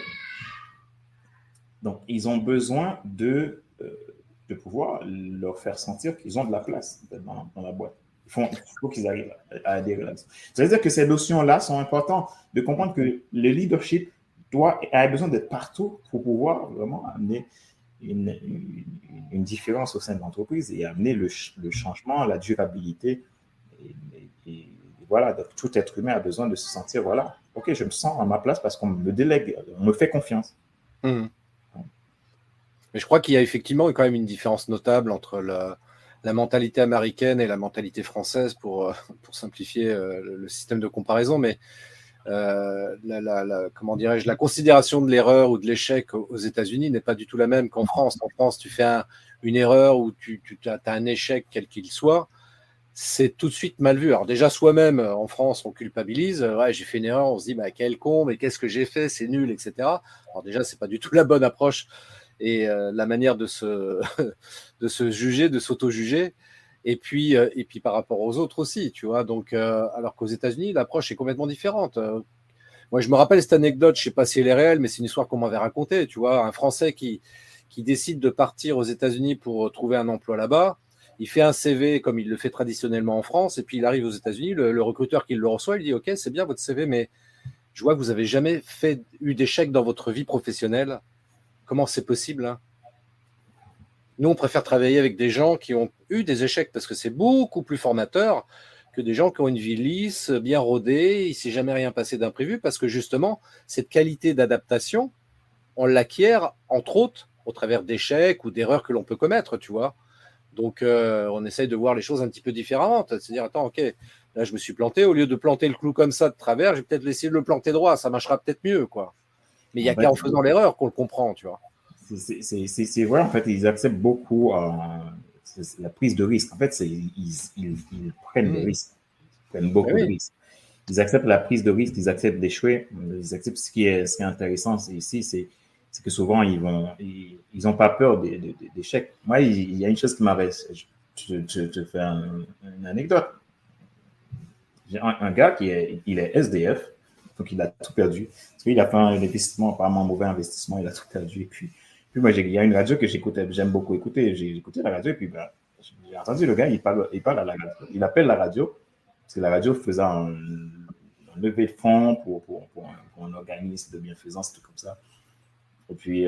C: donc ils ont besoin de pouvoir leur faire sentir qu'ils ont de la place dans la boîte. Il faut qu'ils arrivent à adhérer là-dessus. Ça veut dire que ces notions-là sont importantes, de comprendre que le leadership a besoin d'être partout pour pouvoir vraiment amener une différence au sein de l'entreprise et amener le changement, la durabilité. Et voilà, tout être humain a besoin de se sentir, voilà, ok, je me sens à ma place parce qu'on me délègue, on me fait confiance.
B: Mais je crois qu'il y a effectivement quand même une différence notable entre la mentalité américaine et la mentalité française pour simplifier le système de comparaison, mais comment dirais-je, la considération de l'erreur ou de l'échec aux États-Unis n'est pas du tout la même qu'en France. En France, tu fais une erreur ou tu as un échec quel qu'il soit, c'est tout de suite mal vu. Alors déjà, soi-même, en France, on culpabilise. Ouais, j'ai fait une erreur, on se dit, quel con, mais qu'est-ce que j'ai fait, c'est nul, etc. Alors déjà, c'est pas du tout la bonne approche et la manière de se juger, de s'auto-juger. Et puis par rapport aux autres aussi, tu vois. Donc, alors qu'aux États-Unis, l'approche est complètement différente. Moi, je me rappelle cette anecdote, je ne sais pas si elle est réelle, mais c'est une histoire qu'on m'avait racontée. Tu vois, un Français qui décide de partir aux États-Unis pour trouver un emploi là-bas, il fait un CV comme il le fait traditionnellement en France, et puis il arrive aux États-Unis, le recruteur qui le reçoit, il dit « Ok, c'est bien votre CV, mais je vois que vous n'avez jamais eu d'échec dans votre vie professionnelle. Comment c'est possible hein ?» Nous, on préfère travailler avec des gens qui ont eu des échecs parce que c'est beaucoup plus formateur que des gens qui ont une vie lisse, bien rodée, il ne s'est jamais rien passé d'imprévu parce que justement, cette qualité d'adaptation, on l'acquiert entre autres au travers d'échecs ou d'erreurs que l'on peut commettre, tu vois. Donc, on essaye de voir les choses un petit peu différemment. C'est-à-dire, attends, ok, là, je me suis planté. Au lieu de planter le clou comme ça de travers, je vais peut-être essayer de le planter droit. Ça marchera peut-être mieux, quoi. Mais il n'y a qu'en faisant l'erreur qu'on le comprend, tu vois.
C: C'est vrai, en fait, ils acceptent beaucoup la prise de risque. En fait, ils prennent des risques. Ils prennent beaucoup de risques. Ils acceptent la prise de risque, ils acceptent d'échouer. Ils acceptent ce qui est intéressant ici, c'est que souvent, ils n'ont pas peur d'échecs. Moi, il y a une chose qui m'avait... Je te fais une anecdote. J'ai un gars il est SDF, donc il a tout perdu. Parce qu'il a fait un investissement, apparemment un mauvais investissement, il a tout perdu. Et puis moi, il y a une radio que j'écoutais, j'aime beaucoup écouter. J'ai écouté la radio et puis J'ai entendu le gars, il parle à la radio. Il appelle la radio, parce que la radio faisait un levée de fonds pour un organisme de bienfaisance, tout comme ça. Et puis,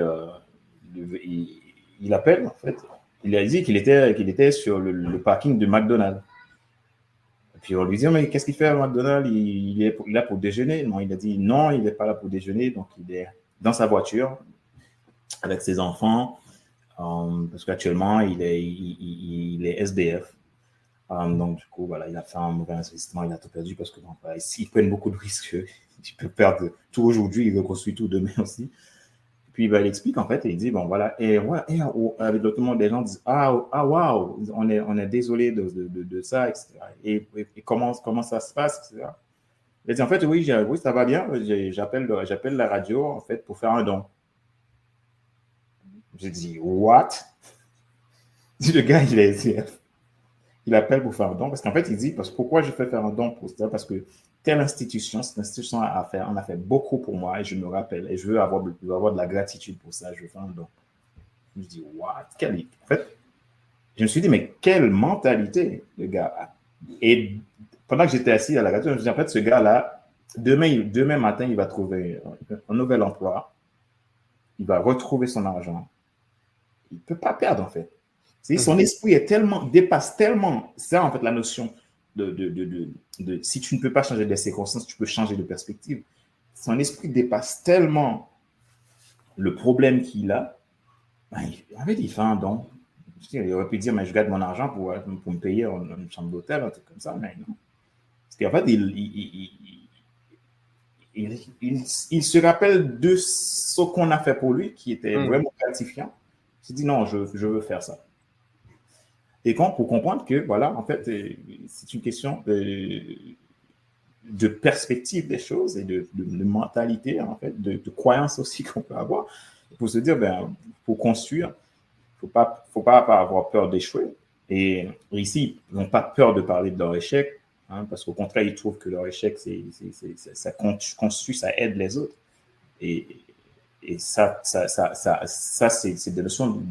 C: il appelle, en fait. Il a dit qu'il était sur le parking de McDonald's. Et puis, on lui dit, mais qu'est-ce qu'il fait à McDonald's? Il est là pour déjeuner. Non, il a dit, non, il n'est pas là pour déjeuner. Donc, il est dans sa voiture avec ses enfants. Parce qu'actuellement, il est SDF. Donc, du coup, voilà, il a fait un mauvais investissement, il a tout perdu parce que s'il prennent beaucoup de risques, il peut perdre tout aujourd'hui, il reconstruit tout demain aussi. Puis, il explique en fait, et il dit, bon, voilà, avec l'autre monde, les gens disent, waouh, on est désolé de ça, etc. Et comment ça se passe, etc. Il dit, en fait, oui, ça va bien, j'appelle la radio, en fait, pour faire un don. J'ai dit, what? Le gars, il est SDF. Il appelle pour faire un don, parce qu'en fait, il dit, pourquoi je fais faire un don pour ça? Parce que telle institution, cette institution on a fait beaucoup pour moi, et je me rappelle, et je veux avoir de la gratitude pour ça, je veux faire un don. Je me dis, what? En fait, je me suis dit, mais quelle mentalité, le gars a. Et pendant que j'étais assis à la radio, je me suis dit, en fait, ce gars-là, demain matin, il va trouver un nouvel emploi, il va retrouver son argent, il ne peut pas perdre, en fait. Son esprit dépasse tellement ça, en fait, la notion de si tu ne peux pas changer les circonstances, tu peux changer de perspective. Son esprit dépasse tellement le problème qu'il a. En fait, il fait un don. Il aurait pu dire, mais je garde mon argent pour me payer une chambre d'hôtel, un truc comme ça, mais non. Parce qu'en fait, il se rappelle de ce qu'on a fait pour lui, qui était vraiment gratifiant. Il s'est dit, non, je veux faire ça. Et pour comprendre que, voilà, en fait, c'est une question de perspective des choses et de mentalité, en fait, de croyance aussi qu'on peut avoir. Pour se dire, pour construire, il ne faut pas avoir peur d'échouer. Et ici, ils n'ont pas peur de parler de leur échec, parce qu'au contraire, ils trouvent que leur échec, ça construit, ça aide les autres. Et ça c'est des notions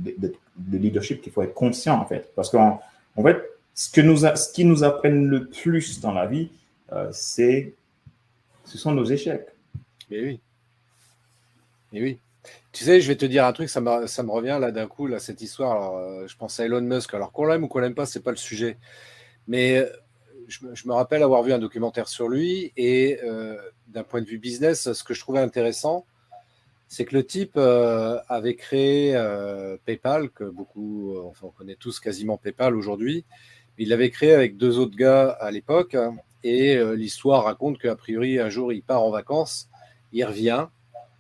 C: de leadership qu'il faut être conscient, en fait. Parce qu'en fait, ce qui nous apprennent le plus dans la vie, ce sont nos échecs.
B: Et oui. Et oui. Tu sais, je vais te dire un truc, ça me revient là d'un coup, là, cette histoire. Alors, je pense à Elon Musk. Alors, qu'on l'aime ou qu'on l'aime pas, c'est pas le sujet. Mais je me rappelle avoir vu un documentaire sur lui et d'un point de vue business, ce que je trouvais intéressant, c'est que le type avait créé PayPal, que beaucoup, on connaît tous quasiment PayPal aujourd'hui. Il l'avait créé avec 2 autres gars à l'époque, et l'histoire raconte qu'a priori, un jour, il part en vacances, il revient,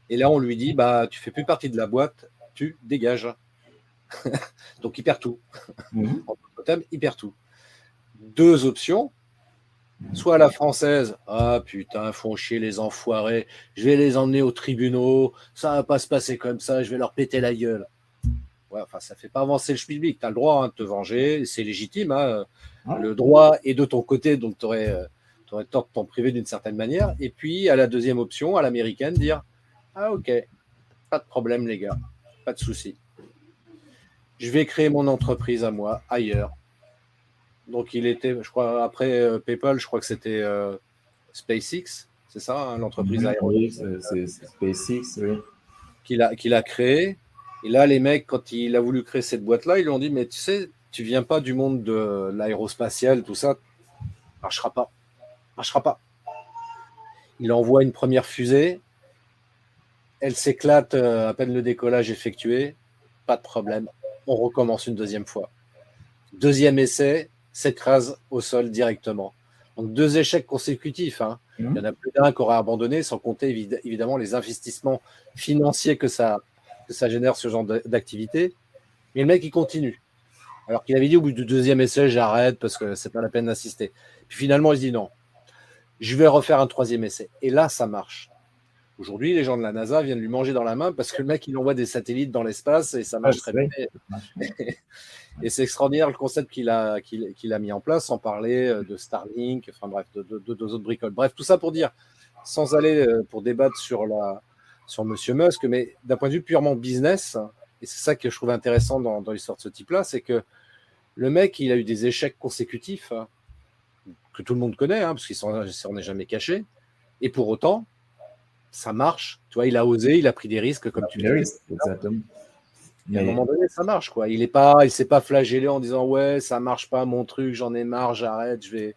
B: et là, on lui dit, tu fais plus partie de la boîte, tu dégages. Donc, il perd tout. En totem, il perd tout. 2 options. Soit à la française, putain, font chier les enfoirés, je vais les emmener aux tribunaux, ça va pas se passer comme ça, je vais leur péter la gueule. Ouais, enfin, ça fait pas avancer le schmilblick, tu as le droit de te venger, c'est légitime, le droit est de ton côté, donc tu aurais tort de t'en priver d'une certaine manière. Et puis, à la deuxième option, à l'américaine, dire, ok, pas de problème les gars, pas de souci. Je vais créer mon entreprise à moi, ailleurs. Donc, il était, je crois, après PayPal, je crois que c'était SpaceX, c'est ça, l'entreprise aéronautique.
C: Oui, c'est SpaceX, oui.
B: Qu'il a créé. Et là, les mecs, quand il a voulu créer cette boîte-là, ils lui ont dit, mais tu sais, tu viens pas du monde de l'aérospatial, tout ça, marchera pas. Il envoie une première fusée, elle s'éclate à peine le décollage effectué, pas de problème, on recommence une deuxième fois. Deuxième essai, s'écrase au sol directement. Donc 2 échecs consécutifs. Il y en a plus d'un qui aura abandonné, sans compter évidemment les investissements financiers que ça génère ce genre d'activité. Mais le mec, il continue. Alors qu'il avait dit au bout du 2e essai, j'arrête parce que c'est pas la peine d'insister. Puis finalement, il se dit non, je vais refaire un 3e essai. Et là, ça marche. Aujourd'hui, les gens de la NASA viennent lui manger dans la main parce que le mec, il envoie des satellites dans l'espace et ça marche très bien. Et c'est extraordinaire le concept qu'il a mis en place, sans parler de Starlink, enfin bref, de 2 autres bricoles. Bref, tout ça pour dire, sans aller pour débattre sur Monsieur Musk, mais d'un point de vue purement business, et c'est ça que je trouve intéressant dans l'histoire de ce type-là, c'est que le mec, il a eu des échecs consécutifs que tout le monde connaît, parce qu'il s'en est jamais caché. Et pour autant, ça marche. Tu vois, il a osé, il a pris des risques, comme tu le dis.
C: Exactement.
B: Et à un moment donné, ça marche, quoi. Il s'est pas flagellé en disant ouais, ça marche pas, mon truc, j'en ai marre, j'arrête, je vais.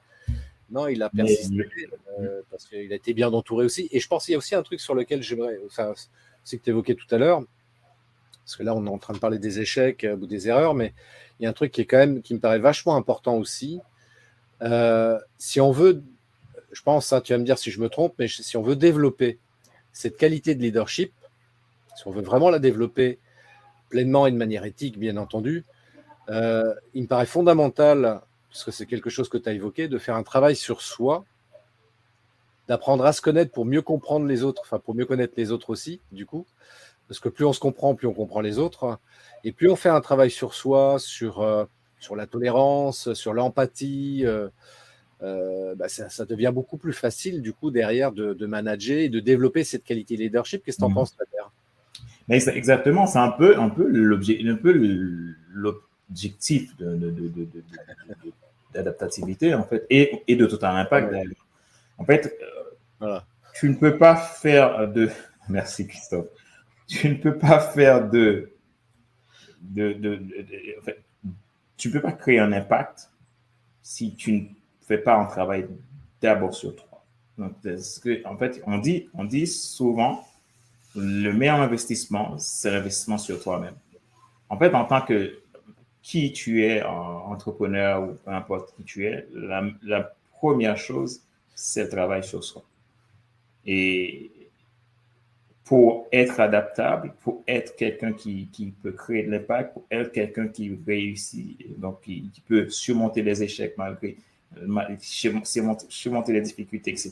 B: Non, il a persisté parce qu'il a été bien entouré aussi. Et je pense qu'il y a aussi un truc sur lequel j'aimerais, enfin, c'est que tu évoquais tout à l'heure, parce que là, on est en train de parler des échecs ou des erreurs, mais il y a un truc qui est quand même, qui me paraît vachement important aussi. Si on veut, je pense, tu vas me dire si je me trompe, mais si on veut développer cette qualité de leadership, si on veut vraiment la développer pleinement et de manière éthique, bien entendu, il me paraît fondamental, parce que c'est quelque chose que tu as évoqué, de faire un travail sur soi, d'apprendre à se connaître pour mieux comprendre les autres, enfin pour mieux connaître les autres aussi, du coup, parce que plus on se comprend, plus on comprend les autres, et plus on fait un travail sur soi, sur la tolérance, sur l'empathie, ça devient beaucoup plus facile, du coup, derrière, de manager et de développer cette qualité leadership. Qu'est-ce que tu en penses, Fadler?
C: Mais exactement, c'est un peu l'objectif d'adaptativité, en fait, et de total impact, d'ailleurs. En fait, voilà. Tu ne peux pas faire de... Merci, Christophe. Tu ne peux pas faire en fait, tu ne peux pas créer un impact si tu ne fais pas un travail d'abord sur toi. Donc, en fait, on dit souvent, le meilleur investissement, c'est l'investissement sur toi-même. En fait, en tant que qui tu es, entrepreneur ou peu importe qui tu es, la première chose, c'est le travail sur soi. Et pour être adaptable, pour être quelqu'un qui peut créer de l'impact, pour être quelqu'un qui réussit, donc qui peut surmonter les échecs surmonter les difficultés, etc.,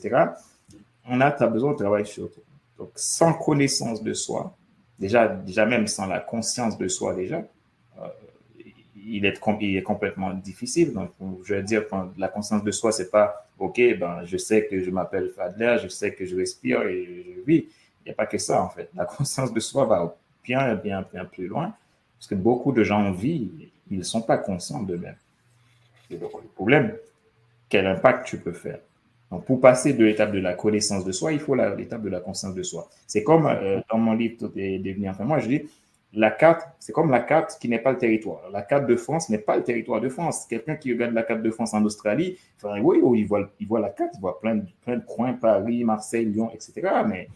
C: tu as besoin de travailler sur toi. Donc, sans connaissance de soi, déjà même sans la conscience de soi déjà, il est complètement difficile. Donc, je veux dire, quand la conscience de soi, c'est pas « OK, je sais que je m'appelle Fadler, je sais que je respire et je vis ». Il n'y a pas que ça, en fait. La conscience de soi va bien plus loin, parce que beaucoup de gens vivent, ils ne sont pas conscients d'eux-mêmes. Et donc, le problème, quel impact tu peux faire? Donc, pour passer de l'étape de la connaissance de soi, il faut l'étape de la conscience de soi. C'est comme dans mon livre Tout est devenu enfin moi, je dis, la carte, c'est comme la carte qui n'est pas le territoire. La carte de France n'est pas le territoire de France. Quelqu'un qui regarde la carte de France en Australie, oui, il voit la carte, il voit plein de coins, Paris, Marseille, Lyon, etc. Mais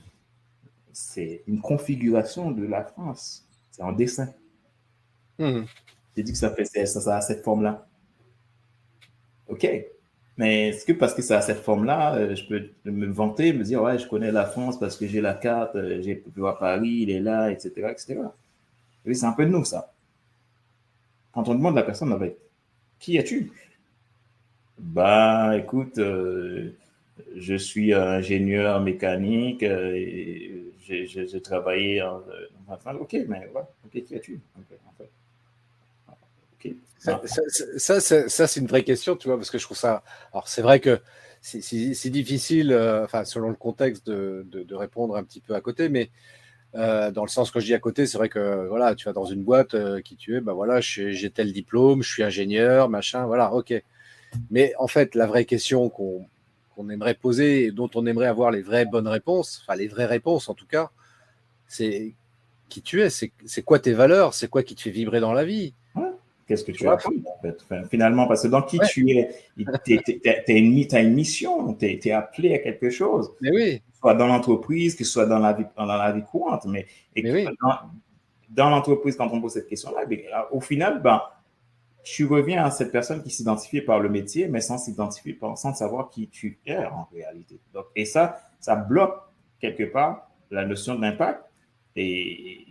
C: c'est une configuration de la France. C'est en dessin. J'ai dit que ça a cette forme-là. OK. Mais est-ce que parce que ça a cette forme-là, je peux me vanter, me dire, ouais, je connais la France parce que j'ai la carte, j'ai voir Paris, il est là, etc., etc. Oui, c'est un peu de nous, ça. Quand on demande à la personne, qui es-tu? Écoute, je suis ingénieur mécanique, et j'ai travaillé OK, mais ouais, OK, qui es-tu? En fait.
B: Ça, c'est une vraie question, tu vois, parce que je trouve ça. Alors, c'est vrai que c'est difficile, selon le contexte, de répondre un petit peu à côté, mais dans le sens que je dis à côté, c'est vrai que voilà, tu vas dans une boîte, qui tu es, voilà, j'ai tel diplôme, je suis ingénieur, machin, voilà, ok. Mais en fait, la vraie question qu'on aimerait poser et dont on aimerait avoir les vraies bonnes réponses, enfin les vraies réponses en tout cas, c'est qui tu es, c'est quoi tes valeurs, c'est quoi qui te fait vibrer dans la vie.
C: Qu'est-ce que tu as fait, en fait? Finalement, parce que dans qui tu es, tu as une mission, tu es appelé à quelque chose.
B: Mais oui.
C: Que ce soit dans l'entreprise, que ce soit dans la vie courante. Mais oui. Dans l'entreprise, quand on pose cette question-là, au final, tu reviens à cette personne qui s'identifie par le métier, mais sans s'identifier, sans savoir qui tu es en réalité. Donc, et ça bloque quelque part la notion d'impact. Et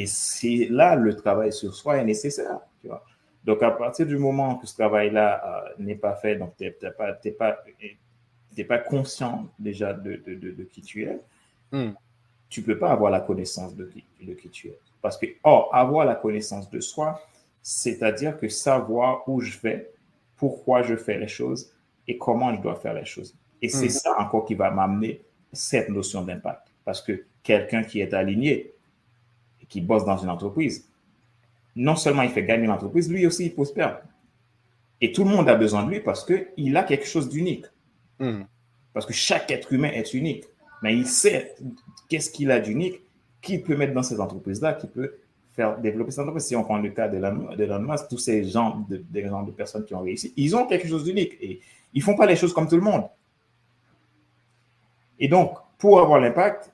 C: c'est là le travail sur soi est nécessaire. Tu vois. Donc, à partir du moment que ce travail-là n'est pas fait, donc tu n'es pas conscient déjà de qui tu es, tu ne peux pas avoir la connaissance de qui tu es. Parce que, avoir la connaissance de soi, c'est-à-dire que savoir où je vais, pourquoi je fais les choses et comment je dois faire les choses. Et c'est ça encore qui va m'amener cette notion d'impact. Parce que quelqu'un qui est aligné et qui bosse dans une entreprise, non seulement il fait gagner l'entreprise, lui aussi il prospère. Et tout le monde a besoin de lui parce qu'il a quelque chose d'unique.
B: Mhm.
C: Parce que chaque être humain est unique. Mais il sait qu'est-ce qu'il a d'unique, qu'il peut mettre dans ces entreprises-là, qui peut faire développer cette entreprise. Si on prend le cas d'Elon Musk, tous ces gens, des gens de personnes qui ont réussi, ils ont quelque chose d'unique. Et ils ne font pas les choses comme tout le monde. Et donc, pour avoir l'impact,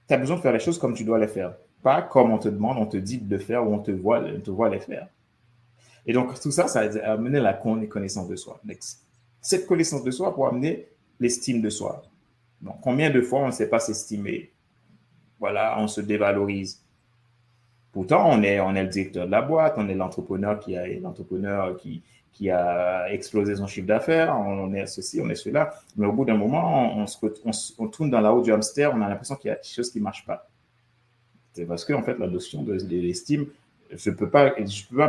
C: tu as besoin de faire les choses comme tu dois les faire. Pas comme on te demande, on te dit de le faire ou on te voit les faire. Et donc, tout ça, ça a amené la connaissance de soi. Cette connaissance de soi pour amener l'estime de soi. Donc, combien de fois on ne sait pas s'estimer? Voilà, on se dévalorise. Pourtant, on est le directeur de la boîte, on est l'entrepreneur qui a explosé son chiffre d'affaires, on est ceci, on est cela. Mais au bout d'un moment, on tourne dans la haut du hamster, on a l'impression qu'il y a quelque chose qui ne marche pas. C'est parce que, en fait, la notion de l'estime, je ne peux pas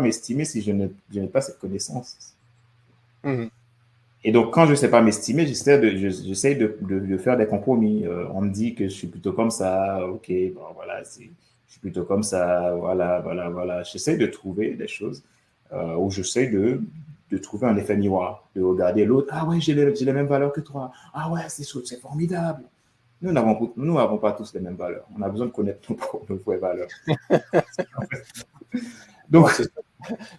C: m'estimer si je n'ai pas cette connaissance.
B: Mhm.
C: Et donc, quand je ne sais pas m'estimer, j'essaie de faire des compromis. On me dit que je suis plutôt comme ça, ok, bon, voilà, je suis plutôt comme ça, voilà. J'essaie de trouver des choses où j'essaie de trouver un effet miroir, de regarder l'autre. Ah ouais, j'ai les mêmes valeurs que toi. Ah ouais, c'est formidable. Nous n'avons pas tous les mêmes valeurs. On a besoin de connaître nos vraies valeurs. Donc,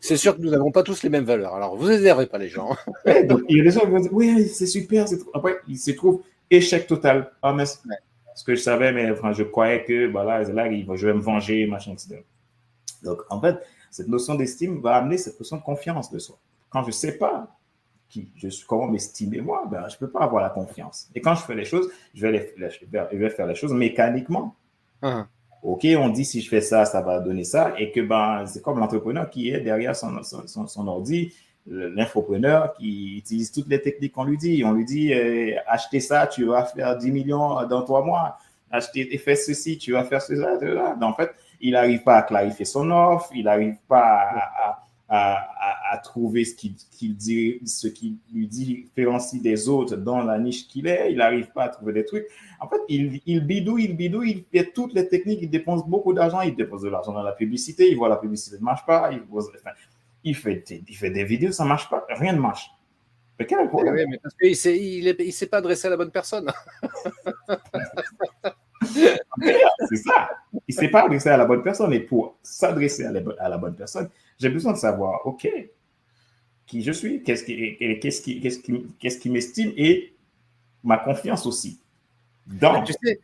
B: c'est sûr que nous n'avons pas tous les mêmes valeurs. Alors, vous énervez pas les gens.
C: Ouais, donc, il y a des gens qui vont dire, oui, c'est super. Après, ils se trouvent échec total. Ah, mais ce que je savais, mais enfin, je croyais que voilà, là, je vais me venger, machin, etc. Donc, en fait, cette notion d'estime va amener cette notion de confiance de soi. Quand je ne sais pas qui je suis, comment m'estimer moi, ben, je ne peux pas avoir la confiance. Et quand je fais les choses, je vais faire les choses mécaniquement.
B: Uh-huh.
C: OK, on dit si je fais ça, ça va donner ça. Et que ben, c'est comme l'entrepreneur qui est derrière son ordi, l'infopreneur qui utilise toutes les techniques qu'on lui dit. On lui dit, achetez ça, tu vas faire 10 millions dans 3 mois. Achetez et fais ceci, tu vas faire cela. En fait, il n'arrive pas à clarifier son offre, il n'arrive pas à trouver ce qui lui différencie des autres dans la niche qu'il est. Il n'arrive pas à trouver des trucs. En fait, il bidouille, il fait toutes les techniques, il dépense beaucoup d'argent, il dépense de l'argent dans la publicité, il voit la publicité ne marche pas, il fait des vidéos, ça ne marche pas, rien ne marche. Mais quel est le problème?
B: Oui, mais parce qu'il ne s'est pas adressé à la bonne personne.
C: C'est ça. Il ne s'est pas adressé à la bonne personne. Et pour s'adresser à la bonne personne, j'ai besoin de savoir, OK, qui je suis, qu'est-ce qui m'estime et ma confiance aussi. Donc,
B: tu sais,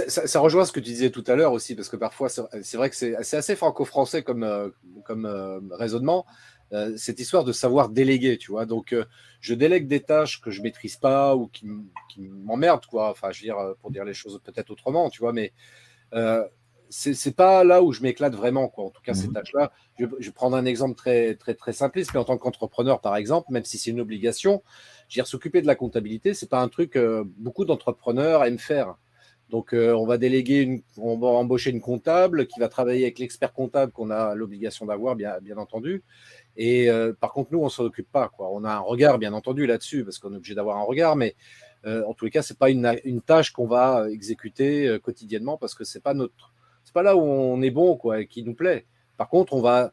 B: ça rejoint ce que tu disais tout à l'heure aussi, parce que parfois, c'est vrai que c'est assez franco-français comme raisonnement, cette histoire de savoir déléguer, tu vois. Donc, je délègue des tâches que je ne maîtrise pas ou qui m'emmerdent, quoi. Enfin, je veux dire, pour dire les choses peut-être autrement, tu vois, mais c'est pas là où je m'éclate vraiment, quoi. En tout cas, ces tâches-là, je vais prendre un exemple très, très, très simpliste, mais en tant qu'entrepreneur, par exemple, même si c'est une obligation, je veux dire, s'occuper de la comptabilité, c'est pas un truc beaucoup d'entrepreneurs aiment faire. Donc, on va embaucher une comptable qui va travailler avec l'expert comptable qu'on a l'obligation d'avoir, bien entendu. Et par contre, nous, on s'en occupe pas, quoi. On a un regard, bien entendu, là-dessus, parce qu'on est obligé d'avoir un regard, mais en tous les cas, c'est pas une tâche qu'on va exécuter quotidiennement parce que c'est pas là où on est bon, quoi, et qui nous plaît. Par contre, on va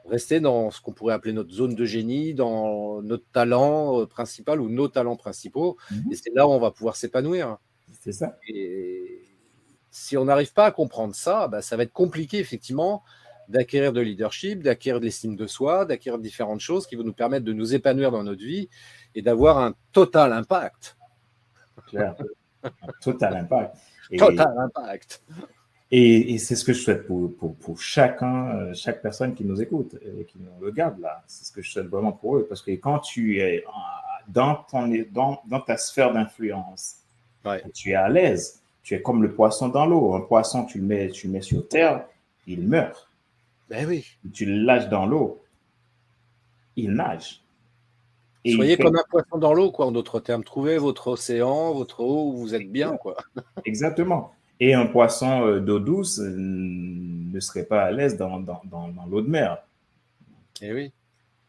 B: rester dans ce qu'on pourrait appeler notre zone de génie, dans notre talent principal ou nos talents principaux, et c'est là où on va pouvoir s'épanouir.
C: C'est ça.
B: Et si on n'arrive pas à comprendre ça, bah, ça va être compliqué, effectivement, d'acquérir de leadership, d'acquérir de l'estime de soi, d'acquérir différentes choses qui vont nous permettre de nous épanouir dans notre vie et d'avoir un total impact.
C: Clair. Un total impact.
B: Total impact.
C: Et c'est ce que je souhaite pour chaque personne qui nous écoute et qui nous regarde là. C'est ce que je souhaite vraiment pour eux. Parce que quand tu es dans ta sphère d'influence,
B: ouais.
C: Tu es à l'aise. Tu es comme le poisson dans l'eau. Un poisson, tu le mets sur terre, il meurt.
B: Ben oui.
C: Tu le lâches dans l'eau, il nage.
B: Et soyez comme un poisson dans l'eau, quoi, en d'autres termes. Trouvez votre océan, votre eau où vous êtes bien, quoi.
C: Exactement. Et un poisson d'eau douce ne serait pas à l'aise dans l'eau de mer.
B: Et oui.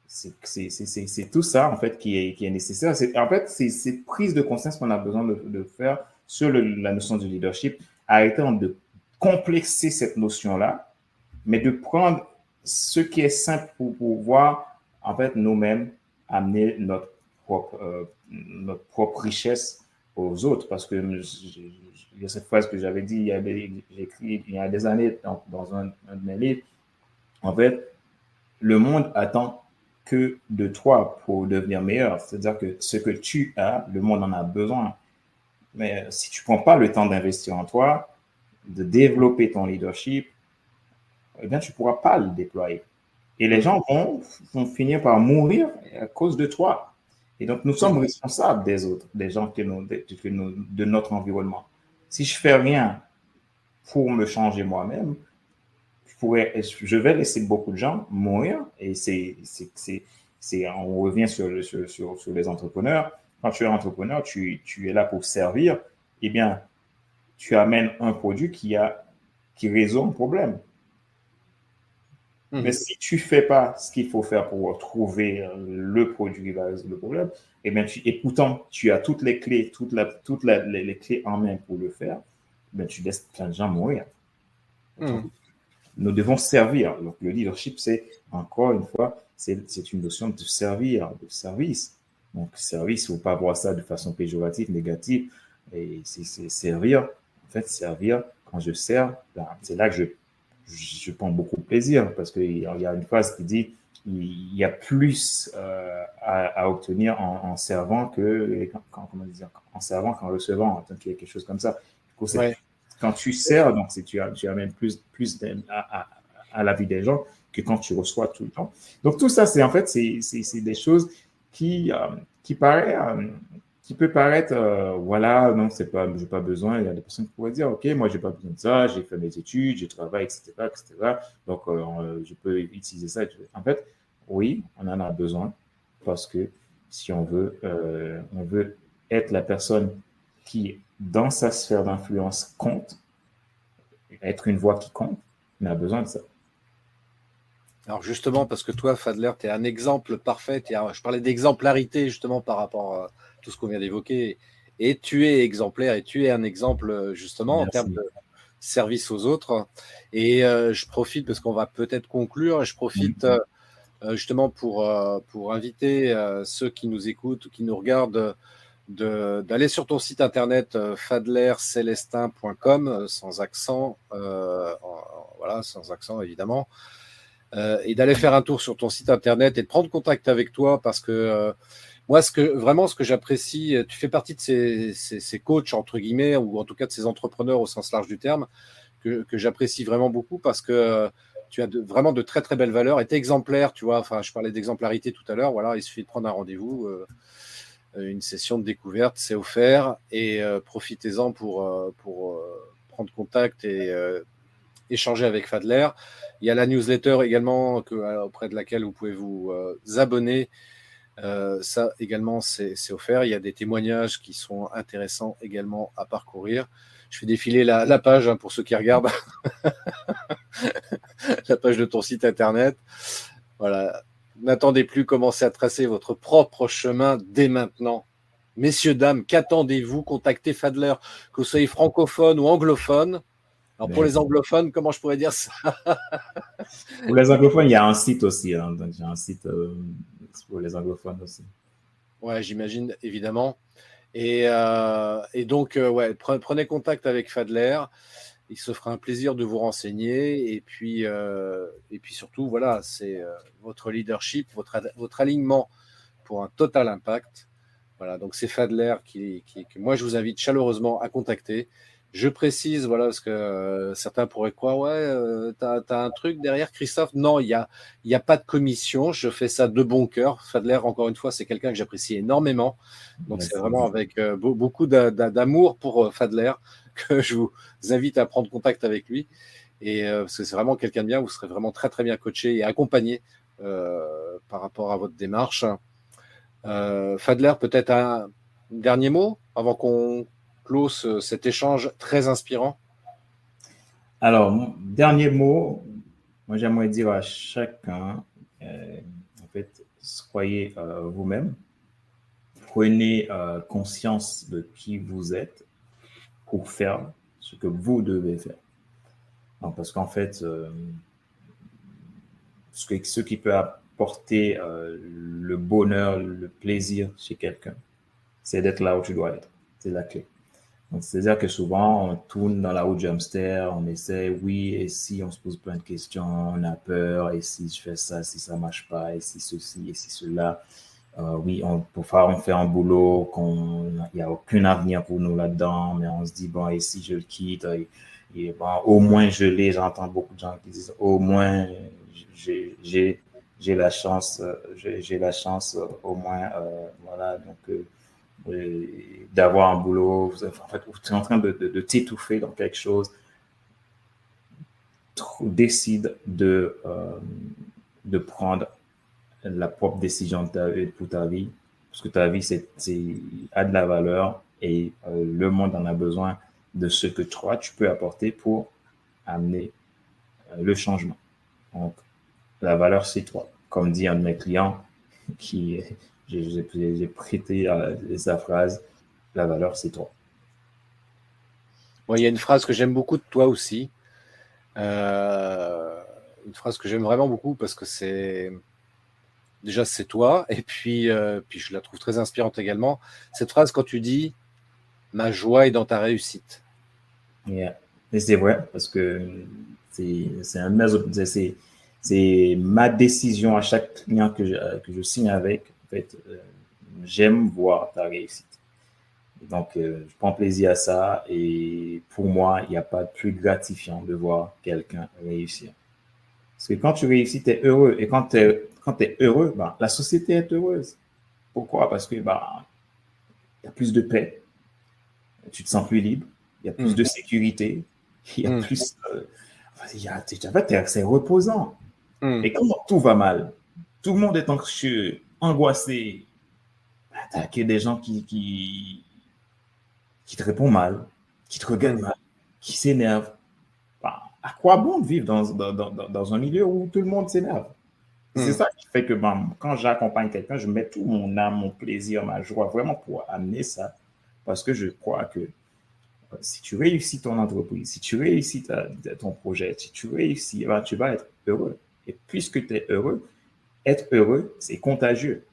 C: C'est tout ça, en fait, qui est nécessaire. En fait, c'est cette prise de conscience qu'on a besoin de faire sur la notion du leadership. Arrêter de complexer cette notion-là, mais de prendre ce qui est simple pour pouvoir, en fait, nous-mêmes, amener notre propre richesse aux autres. Parce que il y a cette phrase que j'avais dit, j'ai écrit il y a des années dans un de mes livres. En fait, le monde attend que de toi pour devenir meilleur. C'est-à-dire que ce que tu as, le monde en a besoin. Mais si tu ne prends pas le temps d'investir en toi, de développer ton leadership, eh bien, tu ne pourras pas le déployer. Et les gens vont finir par mourir à cause de toi. Et donc, nous sommes responsables des autres, des gens de notre environnement. Si je ne fais rien pour me changer moi-même, je vais laisser beaucoup de gens mourir. Et on revient sur les entrepreneurs. Quand tu es entrepreneur, tu es là pour servir. Eh bien, tu amènes un produit qui résout un problème. Mais si tu ne fais pas ce qu'il faut faire pour trouver le produit qui va résoudre le problème, eh bien, et pourtant, tu as toutes les clés, les clés en main pour le faire, eh bien, tu laisses plein de gens mourir. Nous devons servir. Donc, le leadership, c'est, encore une fois, c'est une notion de servir, de service. Donc, service, il ne faut pas voir ça de façon péjorative, négative. Et c'est servir. En fait, servir, quand je sers, c'est là que je prends beaucoup de plaisir parce qu'il y a une phrase qui dit il y a plus à obtenir en servant en servant qu'en recevant. Donc, il y a quelque chose comme ça. Du coup, quand tu sers, donc tu amènes plus à la vie des gens que quand tu reçois tout le temps. Donc, tout ça, c'est des choses qui peut paraître, voilà, non, j'ai pas besoin. Il y a des personnes qui pourraient dire, OK, moi, j'ai pas besoin de ça, j'ai fait mes études, je travaille, etc., etc. Donc, je peux utiliser ça. En fait, oui, on en a besoin parce que si on veut être la personne qui, dans sa sphère d'influence, compte, être une voix qui compte, on a besoin de ça.
B: Alors justement, parce que toi, Fadler, tu es un exemple parfait. Je parlais d'exemplarité justement par rapport à tout ce qu'on vient d'évoquer. Et tu es exemplaire et tu es un exemple justement en termes de service aux autres. Et je profite, parce qu'on va peut-être conclure, je profite justement pour inviter ceux qui nous écoutent ou qui nous regardent d'aller sur ton site internet fadlercelestin.com sans accent, voilà, sans accent évidemment. Et d'aller faire un tour sur ton site internet et de prendre contact avec toi parce que moi, ce que j'apprécie, tu fais partie de ces coachs, entre guillemets, ou en tout cas de ces entrepreneurs au sens large du terme, que j'apprécie vraiment beaucoup parce que tu as vraiment de très, très belles valeurs et tu es exemplaire, tu vois. Enfin, je parlais d'exemplarité tout à l'heure. Voilà, il suffit de prendre un rendez-vous, une session de découverte, c'est offert et profitez-en pour prendre contact et échanger avec Fadler. Il y a la newsletter également auprès de laquelle vous pouvez vous abonner. Ça également, c'est offert. Il y a des témoignages qui sont intéressants également à parcourir. Je fais défiler la page pour ceux qui regardent. La page de ton site internet. Voilà. N'attendez plus, commencez à tracer votre propre chemin dès maintenant. Messieurs, dames, qu'attendez-vous? Contactez Fadler, que vous soyez francophone ou anglophone. Alors, pour les anglophones, comment je pourrais dire ça?
C: Pour les anglophones, il y a un site aussi. Donc, il y a un site pour les anglophones aussi.
B: Ouais, j'imagine, évidemment. Et donc, prenez contact avec Fadler. Il se fera un plaisir de vous renseigner. Et puis surtout, voilà, c'est votre leadership, votre alignement pour un total impact. Voilà, donc c'est Fadler que moi, je vous invite chaleureusement à contacter. Je précise, voilà, parce que certains pourraient croire, ouais, t'as un truc derrière, Christophe. Non, il y a pas de commission. Je fais ça de bon cœur. Fadler, encore une fois, c'est quelqu'un que j'apprécie énormément. Donc, c'est vraiment avec beaucoup d'amour pour Fadler que je vous invite à prendre contact avec lui. Et parce que c'est vraiment quelqu'un de bien. Vous serez vraiment très, très bien coaché et accompagné par rapport à votre démarche. Fadler, peut-être un dernier mot avant qu'on close cet échange très inspirant.
C: Alors, mon dernier mot, moi j'aimerais dire à chacun, en fait, soyez vous-même, prenez conscience de qui vous êtes pour faire ce que vous devez faire. Donc, parce qu'en fait, ce qui peut apporter le bonheur, le plaisir chez quelqu'un, c'est d'être là où tu dois être. C'est la clé. Donc, c'est-à-dire que souvent, on tourne dans la roue du hamster, on essaie, oui, et si on se pose plein de questions, on a peur, et si je fais ça, si ça marche pas, et si ceci, et si cela. Oui, on fait un boulot il n'y a aucun avenir pour nous là-dedans, mais on se dit, bon, et si je le quitte, et bon, au moins j'entends beaucoup de gens qui disent, au moins j'ai la chance, au moins, voilà, donc, d'avoir un boulot, en fait, tu es en train de t'étouffer dans quelque chose, décide de prendre la propre décision pour ta vie, parce que ta vie a de la valeur et le monde en a besoin de ce que toi, tu peux apporter pour amener le changement. Donc, la valeur, c'est toi. Comme dit un de mes clients, j'ai prêté sa phrase, la valeur, c'est toi.
B: Bon, il y a une phrase que j'aime beaucoup de toi aussi. Une phrase que j'aime vraiment beaucoup parce que déjà c'est toi, et puis je la trouve très inspirante également. Cette phrase quand tu dis « Ma joie est dans ta réussite ».
C: Yeah. Et c'est vrai, parce que c'est ma décision à chaque client que je signe avec. En fait, j'aime voir ta réussite. Donc, je prends plaisir à ça, et pour moi, il n'y a pas de plus gratifiant de voir quelqu'un réussir. Parce que quand tu réussis, tu es heureux. Et quand tu es heureux, la société est heureuse. Pourquoi? Parce que il y a plus de paix. Tu te sens plus libre. Il y a plus de sécurité. Il y a plus... c'est reposant. Et quand tout va mal, tout le monde est anxieux, angoissé, tu as que des gens qui te répondent mal, qui te regardent mal, qui s'énervent. À quoi bon de vivre dans un milieu où tout le monde s'énerve? C'est ça qui fait que quand j'accompagne quelqu'un, je mets tout mon âme, mon plaisir, ma joie vraiment pour amener ça. Parce que je crois que si tu réussis ton entreprise, si tu réussis ton projet, si tu réussis, tu vas être heureux. Et puisque tu es heureux, être heureux, c'est contagieux.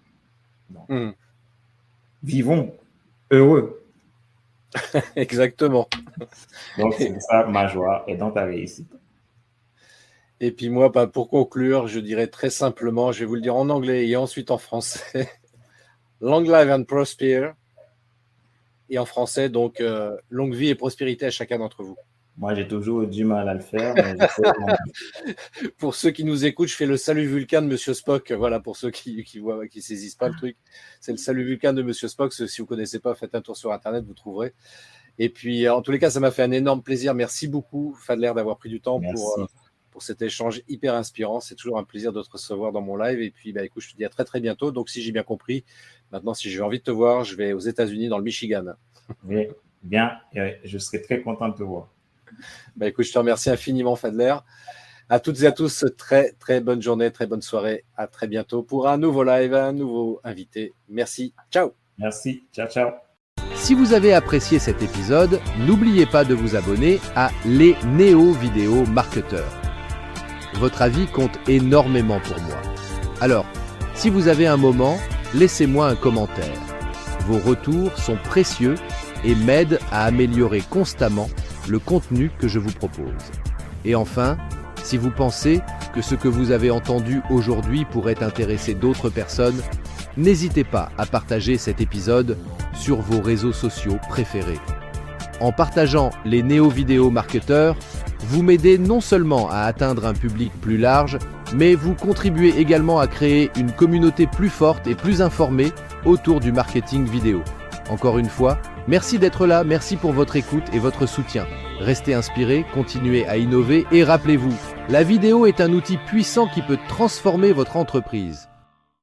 C: Donc, vivons heureux.
B: Exactement.
C: Donc, c'est ça, ma joie est dans ta réussite.
B: Et puis moi, pour conclure, je dirais très simplement, je vais vous le dire en anglais et ensuite en français. Long life and prosper. Et en français, donc, longue vie et prospérité à chacun d'entre vous.
C: Moi, j'ai toujours eu du mal à le faire. Mais
B: pour ceux qui nous écoutent, je fais le salut Vulcain de Monsieur Spock. Voilà, pour ceux qui saisissent pas le truc. C'est le salut Vulcain de Monsieur Spock. Si vous ne connaissez pas, faites un tour sur Internet, vous trouverez. Et puis, en tous les cas, ça m'a fait un énorme plaisir. Merci beaucoup, Fadler, d'avoir pris du temps pour cet échange hyper inspirant. C'est toujours un plaisir de te recevoir dans mon live. Et puis, écoute, je te dis à très, très bientôt. Donc, si j'ai bien compris, maintenant, si j'ai envie de te voir, je vais aux États-Unis, dans le Michigan.
C: Oui, bien. Je serai très content de te voir.
B: Écoute, je te remercie infiniment, Fadler. À toutes et à tous, très, très bonne journée, très bonne soirée. À très bientôt pour un nouveau live, un nouveau invité. Merci. Ciao.
C: Merci. Ciao, ciao.
A: Si vous avez apprécié cet épisode, n'oubliez pas de vous abonner à Les Néo-Vidéo Marketeurs. Votre avis compte énormément pour moi. Alors, si vous avez un moment, laissez-moi un commentaire. Vos retours sont précieux et m'aident à améliorer constamment le contenu que je vous propose. Et enfin, si vous pensez que ce que vous avez entendu aujourd'hui pourrait intéresser d'autres personnes, n'hésitez pas à partager cet épisode sur vos réseaux sociaux préférés. En partageant les néo-vidéo marketeurs, vous m'aidez non seulement à atteindre un public plus large, mais vous contribuez également à créer une communauté plus forte et plus informée autour du marketing vidéo. Encore une fois, merci d'être là, merci pour votre écoute et votre soutien. Restez inspirés, continuez à innover et rappelez-vous, la vidéo est un outil puissant qui peut transformer votre entreprise.